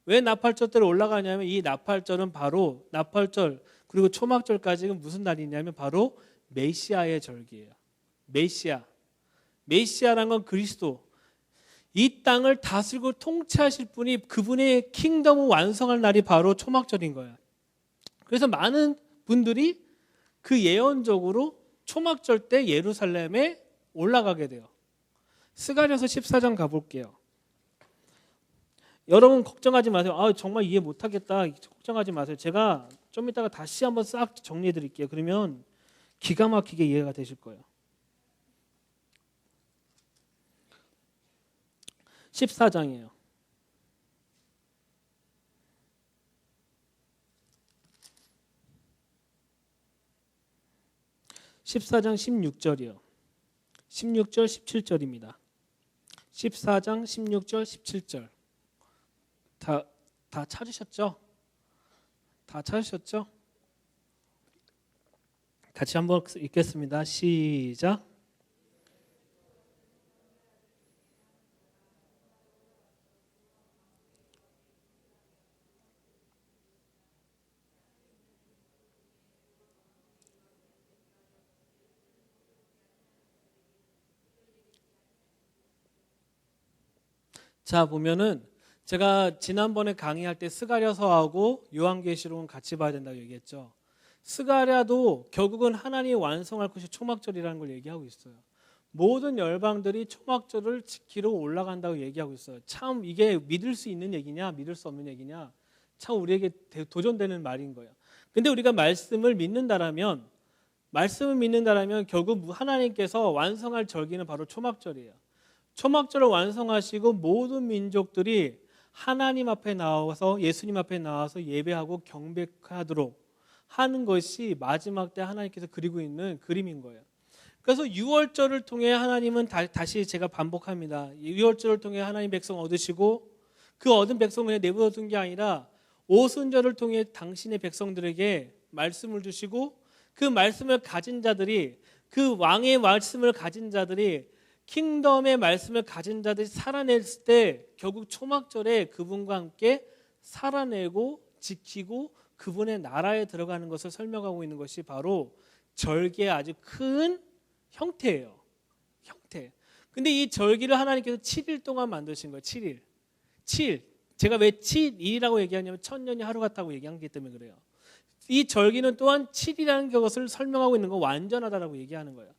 왜 나팔절 때로 올라가냐면 이 나팔절은 바로 나팔절 그리고 초막절까지는 무슨 날이냐면 바로 메시아의 절기예요. 메시아란 건 그리스도. 이 땅을 다스리고 통치하실 분이 그분의 킹덤을 완성할 날이 바로 초막절인 거예요. 그래서 많은 분들이 그 예언적으로 초막절 때 예루살렘에 올라가게 돼요. 스가랴서 14장 가볼게요. 여러분 걱정하지 마세요. 정말 이해 못하겠다. 걱정하지 마세요. 제가 좀 이따가 다시 한번 싹 정리해 드릴게요. 그러면 기가 막히게 이해가 되실 거예요. 14장이에요. 14장 16절이요. 16절 17절입니다. 14장 16절 17절. 다 찾으셨죠? 다 찾으셨죠? 같이 한번 읽겠습니다. 시작. 자, 보면은 제가 지난번에 강의할 때 스가랴서하고 요한계시록은 같이 봐야 된다고 얘기했죠. 스가랴도 결국은 하나님이 완성할 것이 초막절이라는 걸 얘기하고 있어요. 모든 열방들이 초막절을 지키러 올라간다고 얘기하고 있어요. 참 이게 믿을 수 있는 얘기냐 믿을 수 없는 얘기냐 참 우리에게 도전되는 말인 거예요. 근데 우리가 말씀을 믿는다라면 결국 하나님께서 완성할 절기는 바로 초막절이에요. 초막절을 완성하시고 모든 민족들이 하나님 앞에 나와서 예수님 앞에 나와서 예배하고 경배하도록 하는 것이 마지막 때 하나님께서 그리고 있는 그림인 거예요. 그래서 유월절을 통해 하나님은 다시 제가 반복합니다. 유월절을 통해 하나님 백성 얻으시고 그 얻은 백성을 그냥 내버려둔 게 아니라 오순절을 통해 당신의 백성들에게 말씀을 주시고 그 말씀을 가진 자들이 그 왕의 말씀을 가진 자들이 킹덤의 말씀을 가진 자들이 살아냈을 때 결국 초막절에 그분과 함께 살아내고 지키고 그분의 나라에 들어가는 것을 설명하고 있는 것이 바로 절기의 아주 큰 형태예요. 형태. 근데 이 절기를 하나님께서 7일 동안 만드신 거예요. 7일. 7. 제가 왜 7일이라고 얘기하냐면 천년이 하루 같다고 얘기하기 때문에 그래요. 이 절기는 또한 7이라는 것을 설명하고 있는 거 완전하다라고 얘기하는 거예요.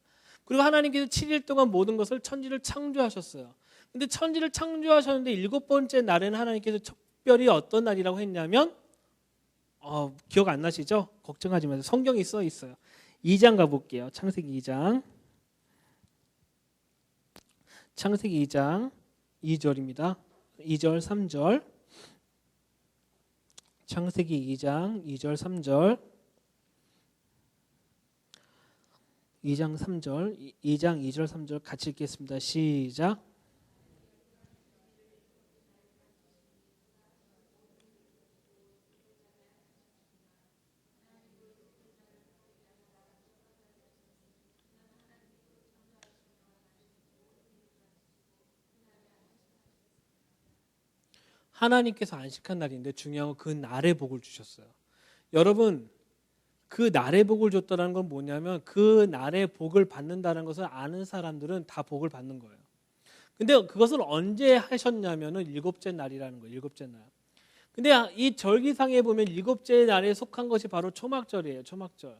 그리고 하나님께서 7일 동안 모든 것을 천지를 창조하셨어요. 근데 천지를 창조하셨는데 7번째 날에는 하나님께서 특별히 어떤 날이라고 했냐면 기억 안 나시죠? 걱정하지 마세요. 성경에 써 있어요. 2장 가볼게요. 창세기 2장. 창세기 2장 2절입니다. 2절 3절. 창세기 2장 2절 3절. 2장 3절, 2장 2절 3절 같이 읽겠습니다. 시작. 하나님께서 안식한 날인데 중요한 건 그 날의 복을 주셨어요. 여러분 그 날의 복을 줬다는 건 뭐냐면 그 날의 복을 받는다는 것을 아는 사람들은 다 복을 받는 거예요. 근데 그것을 언제 하셨냐면은 7째 날이라는 거예요. 7째 날. 근데 이 절기상에 보면 7째 날에 속한 것이 바로 초막절이에요. 초막절.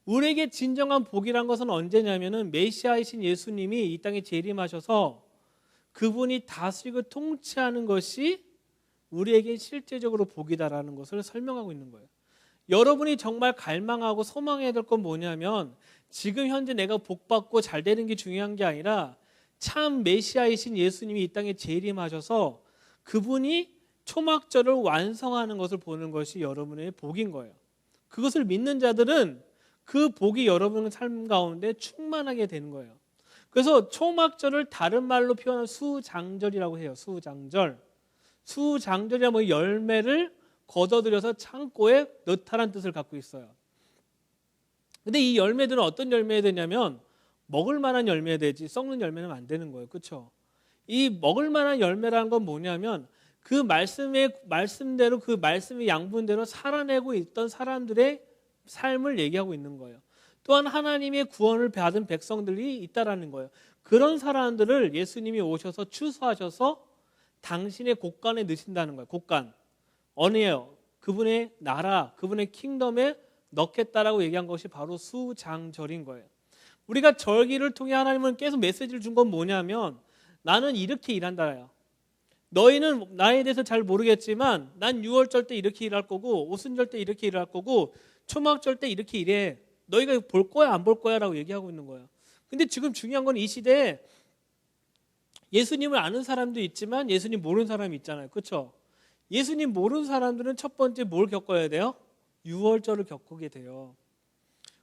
우리에게 진정한 복이란 것은 언제냐면은 메시아이신 예수님이 이 땅에 재림하셔서 그분이 다스리고 통치하는 것이 우리에게 실제적으로 복이다라는 것을 설명하고 있는 거예요. 여러분이 정말 갈망하고 소망해야 될 건 뭐냐면 지금 현재 내가 복받고 잘 되는 게 중요한 게 아니라 참 메시아이신 예수님이 이 땅에 재림하셔서 그분이 초막절을 완성하는 것을 보는 것이 여러분의 복인 거예요. 그것을 믿는 자들은 그 복이 여러분의 삶 가운데 충만하게 되는 거예요. 그래서 초막절을 다른 말로 표현한 수장절이라고 해요. 수장절. 수장절이란 뭐 열매를 걷어들여서 창고에 넣다라는 뜻을 갖고 있어요. 근데 이 열매들은 어떤 열매가 되냐면 먹을 만한 열매가 되지 썩는 열매는 안 되는 거예요. 그렇죠? 이 먹을 만한 열매라는 건 뭐냐면 그 말씀대로 그 말씀의 양분대로 살아내고 있던 사람들의 삶을 얘기하고 있는 거예요. 또한 하나님의 구원을 받은 백성들이 있다라는 거예요. 그런 사람들을 예수님이 오셔서 추수하셔서 당신의 곳간에 넣으신다는 거예요. 곳간. 어느예요? 그분의 나라, 그분의 킹덤에 넣겠다라고 얘기한 것이 바로 수장절인 거예요. 우리가 절기를 통해 하나님은 계속 메시지를 준 건 뭐냐면 나는 이렇게 일한다요. 너희는 나에 대해서 잘 모르겠지만 난 유월절 때 이렇게 일할 거고 오순절 때 이렇게 일할 거고 초막절 때 이렇게 일해. 너희가 볼 거야 안 볼 거야 라고 얘기하고 있는 거예요. 근데 지금 중요한 건 이 시대에 예수님을 아는 사람도 있지만 예수님 모르는 사람이 있잖아요. 그렇죠? 예수님 모르는 사람들은 첫 번째 뭘 겪어야 돼요? 유월절을 겪게 돼요.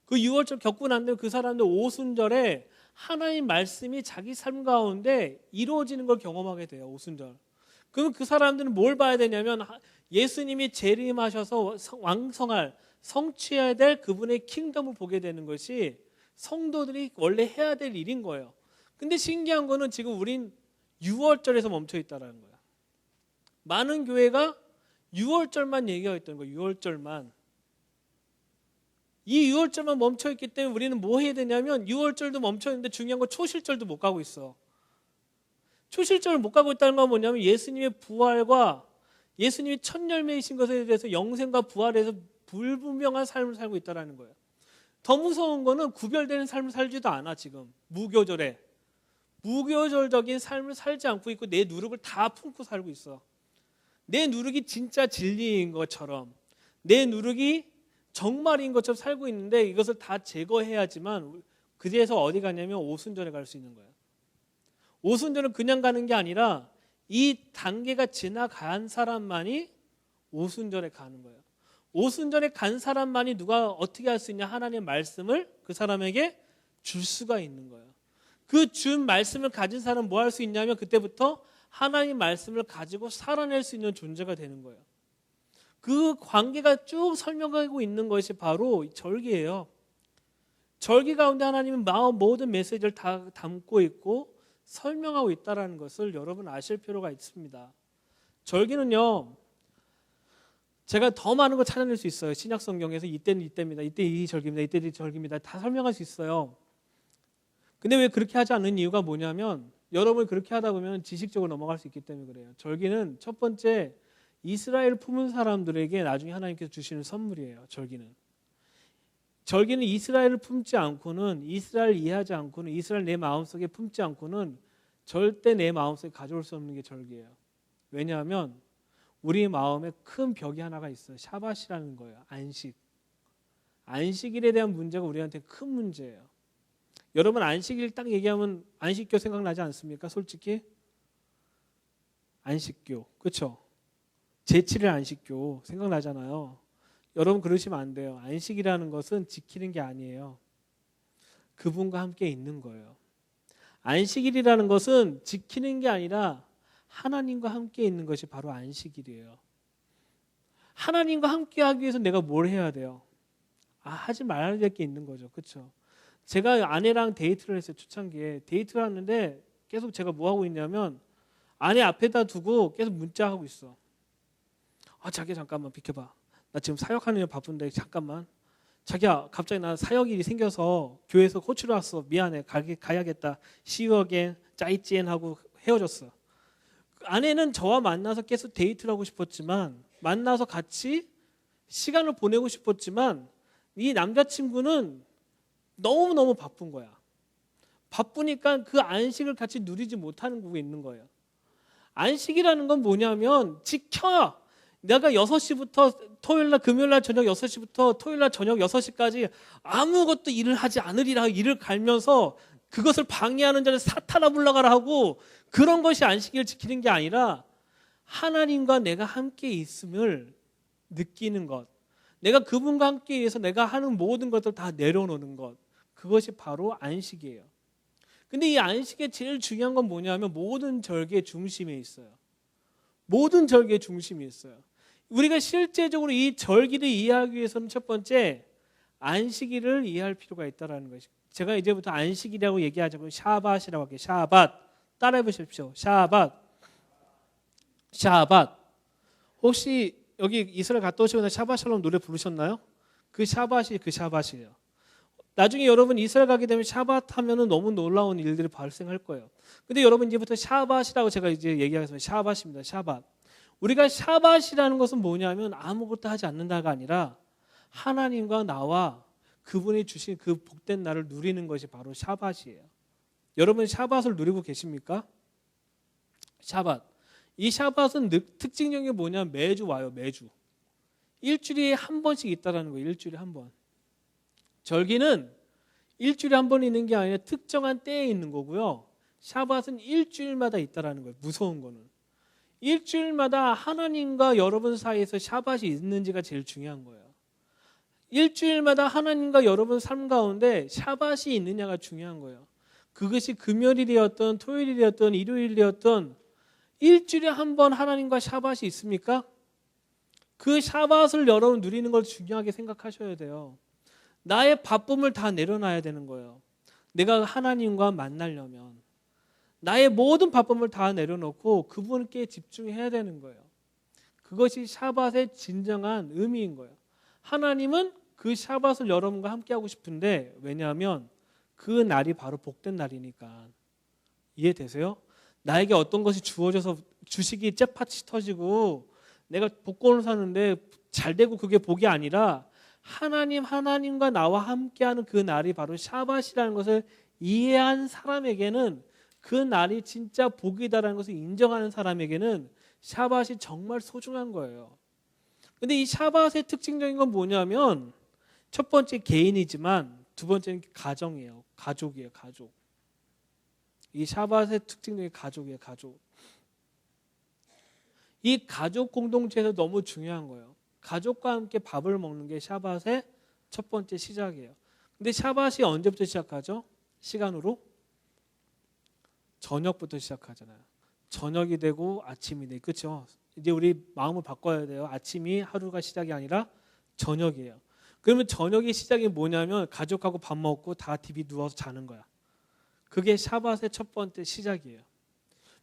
그 유월절 겪고 난 다음에 그 사람들 오순절에 하나님 말씀이 자기 삶 가운데 이루어지는 걸 경험하게 돼요. 오순절. 그럼 그 사람들은 뭘 봐야 되냐면 예수님이 재림하셔서 왕성할 성취해야 될 그분의 킹덤을 보게 되는 것이 성도들이 원래 해야 될 일인 거예요. 근데 신기한 거는 지금 우린 6월절에서 멈춰 있다라는 거야. 많은 교회가 6월절만 얘기하고 있다는 거예요. 6월절만. 이 6월절만 멈춰 있기 때문에 우리는 뭐 해야 되냐면 6월절도 멈춰 있는데 중요한 건 초실절도 못 가고 있어. 초실절을 못 가고 있다는 건 뭐냐면 예수님의 부활과 예수님이 첫 열매이신 것에 대해서 영생과 부활에서 불분명한 삶을 살고 있다는 거예요. 더 무서운 거는 구별되는 삶을 살지도 않아. 지금 무교절에 무교절적인 삶을 살지 않고 있고 내 누룩을 다 품고 살고 있어. 내 누룩이 진짜 진리인 것처럼 내 누룩이 정말인 것처럼 살고 있는데 이것을 다 제거해야지만 그래서 어디 가냐면 오순절에 갈 수 있는 거예요. 오순절은 그냥 가는 게 아니라 이 단계가 지나간 사람만이 오순절에 가는 거예요. 오순절에 간 사람만이 누가 어떻게 할 수 있냐? 하나님의 말씀을 그 사람에게 줄 수가 있는 거예요. 그 준 말씀을 가진 사람은 뭐 할 수 있냐면 그때부터 하나님 말씀을 가지고 살아낼 수 있는 존재가 되는 거예요. 그 관계가 쭉 설명하고 있는 것이 바로 절기예요. 절기 가운데 하나님은 모든 메시지를 다 담고 있고 설명하고 있다는 것을 여러분 아실 필요가 있습니다. 절기는요, 제가 더 많은 걸 찾아낼 수 있어요. 신약 성경에서 이때는 이때입니다. 이때 이 절기입니다. 이때 이 절기입니다. 다 설명할 수 있어요. 근데 왜 그렇게 하지 않는 이유가 뭐냐면 여러분이 그렇게 하다 보면 지식적으로 넘어갈 수 있기 때문에 그래요. 절기는 첫 번째 이스라엘 품은 사람들에게 나중에 하나님께서 주시는 선물이에요. 절기는 이스라엘을 품지 않고는 이스라엘 이해하지 않고는 이스라엘 내 마음속에 품지 않고는 절대 내 마음속에 가져올 수 없는 게 절기예요. 왜냐하면 우리 마음에 큰 벽이 하나가 있어요. 샤밧이라는 거예요. 안식. 안식일에 대한 문제가 우리한테 큰 문제예요. 여러분 안식일 딱 얘기하면 안식교 생각나지 않습니까? 솔직히 안식교, 그렇죠? 제7일 안식교 생각나잖아요. 여러분 그러시면 안 돼요. 안식이라는 것은 지키는 게 아니에요. 그분과 함께 있는 거예요. 안식일이라는 것은 지키는 게 아니라 하나님과 함께 있는 것이 바로 안식일이에요. 하나님과 함께 하기 위해서 내가 뭘 해야 돼요? 하지 말아야 될 게 있는 거죠. 그렇죠? 제가 아내랑 데이트를 했어요. 초창기에 데이트를 하는데 계속 제가 뭐 하고 있냐면 아내 앞에다 두고 계속 문자하고 있어. 자기야 잠깐만 비켜봐. 나 지금 사역하는 일 바쁜데 잠깐만. 자기야 갑자기 나 사역 일이 생겨서 교회에서 호출을 왔어. 미안해. 가야겠다. See you again. 짜이찌엔 하고 헤어졌어. 아내는 저와 만나서 계속 데이트를 하고 싶었지만 만나서 같이 시간을 보내고 싶었지만 이 남자친구는 너무너무 바쁜 거야. 바쁘니까 그 안식을 같이 누리지 못하는 부분이 있는 거예요. 안식이라는 건 뭐냐면 지켜. 내가 6시부터 토요일날 금요일날 저녁 6시부터 토요일날 저녁 6시까지 아무것도 일을 하지 않으리라 일을 갈면서 그것을 방해하는 자를 사탄아 불러가라 하고 그런 것이 안식일을 지키는 게 아니라 하나님과 내가 함께 있음을 느끼는 것, 내가 그분과 함께 있어서 내가 하는 모든 것을 다 내려놓는 것, 그것이 바로 안식이에요. 근데 이 안식의 제일 중요한 건 뭐냐면 모든 절기의 중심에 있어요. 모든 절기의 중심이 있어요. 우리가 실제적으로 이 절기를 이해하기 위해서는 첫 번째 안식일을 이해할 필요가 있다는 것이. 제가 이제부터 안식일이라고 얘기하자고 샤밧이라고 할게요. 샤밧. 따라해 보십시오. 샤밧. 샤밧. 혹시 여기 이스라엘 갔다 오시거나 샤밧 샬롬 노래 부르셨나요? 그 샤밧이 그 샤밧이에요. 나중에 여러분 이스라엘 가게 되면 샤밧 하면은 너무 놀라운 일들이 발생할 거예요. 근데 여러분 이제부터 샤밧이라고 제가 이제 얘기하겠습니다. 샤밧입니다. 샤밧. 우리가 샤밧이라는 것은 뭐냐면 아무것도 하지 않는다가 아니라 하나님과 나와 그분이 주신 그 복된 날을 누리는 것이 바로 샤밧이에요. 여러분 샤밧을 누리고 계십니까? 샤밧. 이 샤밧은 특징적인 게 뭐냐면 매주 와요. 매주. 일주일에 한 번씩 있다라는 거예요. 일주일에 한 번. 절기는 일주일에 한 번 있는 게 아니라 특정한 때에 있는 거고요. 샤밧은 일주일마다 있다라는 거예요. 무서운 거는. 일주일마다 하나님과 여러분 사이에서 샤밧이 있는지가 제일 중요한 거예요. 일주일마다 하나님과 여러분 삶 가운데 샤밧이 있느냐가 중요한 거예요. 그것이 금요일이었던 토요일이었던 일요일이었던 일주일에 한 번 하나님과 샤밧이 있습니까? 그 샤밧을 여러분 누리는 걸 중요하게 생각하셔야 돼요. 나의 바쁨을 다 내려놔야 되는 거예요. 내가 하나님과 만나려면 나의 모든 바쁨을 다 내려놓고 그분께 집중해야 되는 거예요. 그것이 샤밧의 진정한 의미인 거예요. 하나님은 그 샤밧을 여러분과 함께 하고 싶은데 왜냐하면 그 날이 바로 복된 날이니까. 이해되세요? 나에게 어떤 것이 주어져서 주식이 째팟이 터지고 내가 복권을 사는데 잘 되고 그게 복이 아니라 하나님과 나와 함께하는 그 날이 바로 샤밧이라는 것을 이해한 사람에게는 그 날이 진짜 복이다라는 것을 인정하는 사람에게는 샤밧이 정말 소중한 거예요. 근데 이 샤밧의 특징적인 건 뭐냐면 첫 번째 개인이지만 두 번째는 가정이에요. 가족이에요. 가족. 이 샤밧의 특징적인 가족이에요. 가족. 이 가족 공동체에서 너무 중요한 거예요. 가족과 함께 밥을 먹는 게 샤밧의 첫 번째 시작이에요. 근데 샤밧이 언제부터 시작하죠? 시간으로? 저녁부터 시작하잖아요. 저녁이 되고 아침이 돼. 그렇죠? 이제 우리 마음을 바꿔야 돼요. 아침이 하루가 시작이 아니라 저녁이에요. 그러면 저녁의 시작이 뭐냐면 가족하고 밥 먹고 다 TV 누워서 자는 거야. 그게 샤밧의 첫 번째 시작이에요.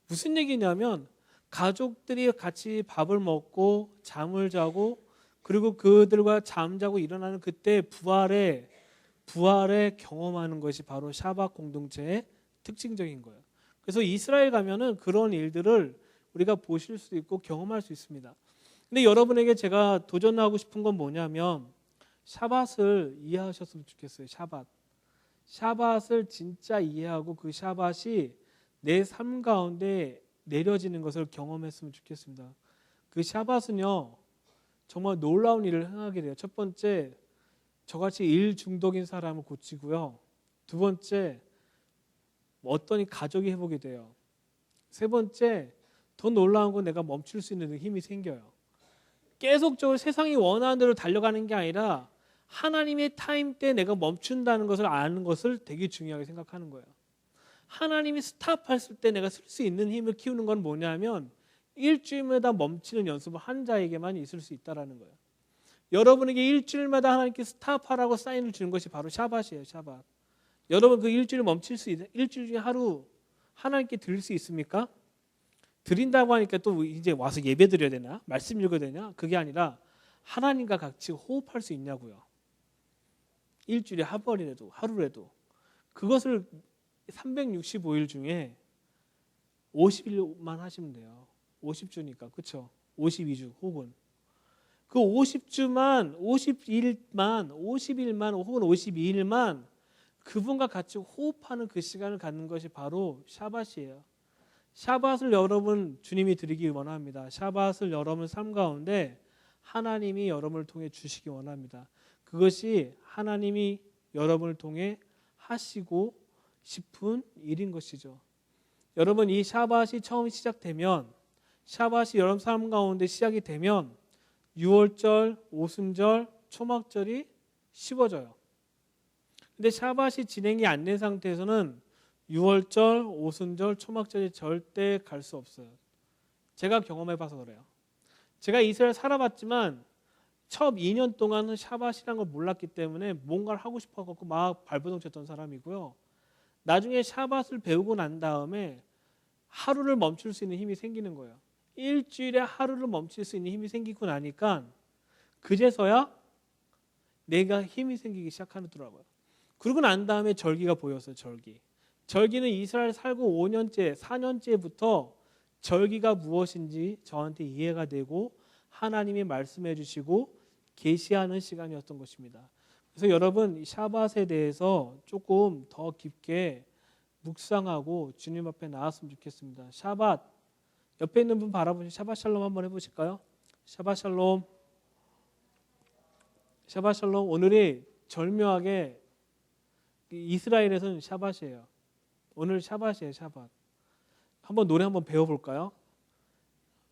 무슨 얘기냐면 가족들이 같이 밥을 먹고 잠을 자고 그리고 그들과 잠자고 일어나는 그때 부활의 경험하는 것이 바로 샤밧 공동체의 특징적인 거예요. 그래서 이스라엘 가면은 그런 일들을 우리가 보실 수 있고 경험할 수 있습니다. 근데 여러분에게 제가 도전하고 싶은 건 뭐냐면 샤밧을 이해하셨으면 좋겠어요. 샤밧을 진짜 이해하고 그 샤밧이 내 삶 가운데 내려지는 것을 경험했으면 좋겠습니다. 그 샤밧은요 정말 놀라운 일을 행하게 돼요. 첫 번째, 저같이 일 중독인 사람을 고치고요. 두 번째, 어떤 가족이 회복이 돼요. 세 번째, 더 놀라운 건 내가 멈출 수 있는 힘이 생겨요. 계속적으로 세상이 원하는 대로 달려가는 게 아니라 하나님의 타임 때 내가 멈춘다는 것을 아는 것을 되게 중요하게 생각하는 거예요. 하나님이 스탑했을 때 내가 쓸 수 있는 힘을 키우는 건 뭐냐면 일주일마다 멈추는 연습을 한 자에게만 있을 수 있다는 거예요. 여러분에게 일주일마다 하나님께 스탑하라고 사인을 주는 것이 바로 샤밧이에요. 샤밧. 여러분 그 일주일 멈출 수 있는 일주일 중에 하루 하나님께 드릴 수 있습니까? 드린다고 하니까 또 이제 와서 예배 드려야 되나? 말씀 읽어야 되냐? 그게 아니라 하나님과 같이 호흡할 수 있냐고요. 일주일에 한 번이라도 하루라도 그것을 365일 중에 50일만 하시면 돼요. 50주니까 그렇죠? 52주 혹은 그 50주만 50일만 혹은 52일만 그분과 같이 호흡하는 그 시간을 갖는 것이 바로 샤밧이에요. 샤밧을 여러분 주님이 드리기 원합니다. 샤밧을 여러분 삶 가운데 하나님이 여러분을 통해 주시기 원합니다. 그것이 하나님이 여러분을 통해 하시고 싶은 일인 것이죠. 여러분 이 샤밧이 처음 시작되면 샤밧이 여러분 삶 가운데 시작이 되면 유월절, 오순절, 초막절이 쉬워져요. 근데 샤밧이 진행이 안 된 상태에서는 유월절, 오순절, 초막절이 절대 갈 수 없어요. 제가 경험해봐서 그래요. 제가 이스라엘 살아봤지만 첫 2년 동안은 샤밧이라는 걸 몰랐기 때문에 뭔가를 하고 싶어갖고 막 발버둥 쳤던 사람이고요. 나중에 샤밧을 배우고 난 다음에 하루를 멈출 수 있는 힘이 생기는 거예요. 일주일에 하루를 멈출 수 있는 힘이 생기고 나니까 그제서야 내가 힘이 생기기 시작하더라고요. 그러고 난 다음에 절기가 보였어요. 절기는 이스라엘 살고 5년째, 4년째부터 절기가 무엇인지 저한테 이해가 되고 하나님이 말씀해 주시고 계시하는 시간이었던 것입니다. 그래서 여러분 샤밧에 대해서 조금 더 깊게 묵상하고 주님 앞에 나왔으면 좋겠습니다. 샤밧 옆에 있는 분 바라보시고 샤밧 샬롬 한번 해보실까요? 샤밧 샬롬. 샤밧 샬롬. 오늘이 절묘하게 이스라엘에서는 샤밧이에요. 오늘 샤밧이에요. 샤밧. 한번 노래 한번 배워볼까요?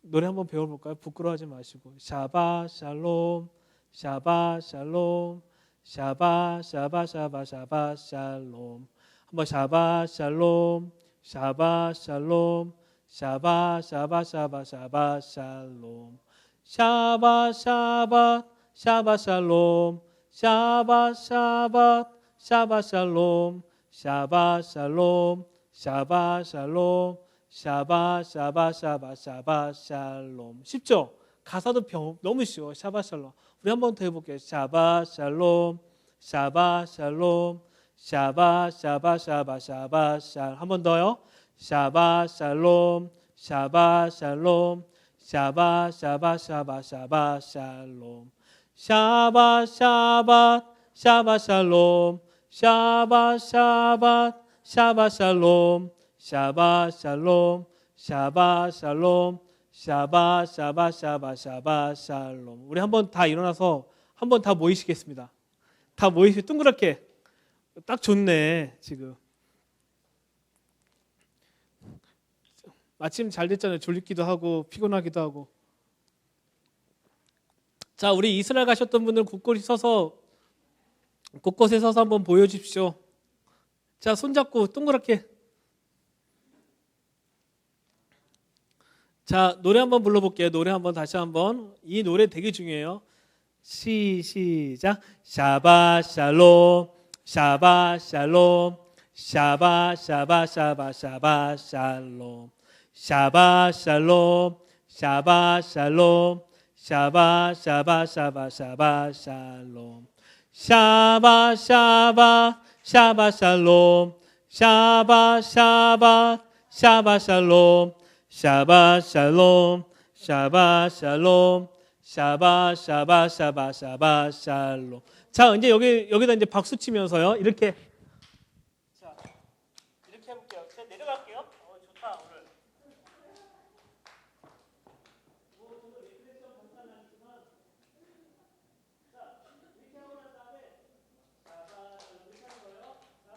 노래 한번 배워볼까요? 부끄러워하지 마시고 샤밧 샬롬 샤밧 샬롬 샤밧 샤밧 샤밧 샤밧 샬롬. 한번 샤밧 샬롬 샤밧 샬롬 샤밧 샤밧 샤밧 샤밧 샬롬. 샤밧 샤밧 샤밧 샬롬 샤밧 샤밧 샤밧 샬롬 샤밧 샬롬 샤밧 샬롬 샤밧 샤밧 샤밧 샤밧 샬롬. 쉽죠? 가사도 너무 쉬워. 샤밧 샬롬. 우리 한 번 더 해볼게요. 샤밧 샬롬 샤밧 샬롬 샤밧 샤밧 샤밧 샤밧 샬롬. 한 번 더요. 샤밧 샬롬 샤밧 샬롬 샤밧 샤밧 샤밧 샤밧 샬롬. 샤밧 샤밧 샤밧 샬롬 샤밧 샤밧 샤밧 샬롬 샤밧 샬롬 샤밧 샬롬 샤밧 샤밧 샤밧 샤밧 샬롬. 우리 한번 다 일어나서 한번 다 모이시겠습니다. 다 모이시 둥그렇게. 딱 좋네 지금. 마침 잘 됐잖아요. 졸리기도 하고 피곤하기도 하고. 자, 우리 이스라엘 가셨던 분들 곳곳에 서서 한번 보여주십시오. 자, 손잡고 동그랗게. 자, 노래 한번 불러볼게요. 노래 한번 다시 한번. 이 노래 되게 중요해요. 시작. 샤밧 샬롬 샤밧 샬롬 샤밧 샤밧 샤밧 샤밧 샬롬 샤밧 샬롬 샤밧 샬롬 샤밧 샤밧 샤밧 샤밧 샬롬 샤밧 샤밧 샤밧 샬롬 샤밧 샤밧 샤밧 샬롬 샤밧 샬롬 샤밧 샬롬 샤밧 샤밧 샤밧 샤밧 샬롬. 자, 이제 여기다 이제 박수 치면서요. 이렇게. 자, 이렇게 해볼게요. 제가 내려갈게요. 좋다 오늘.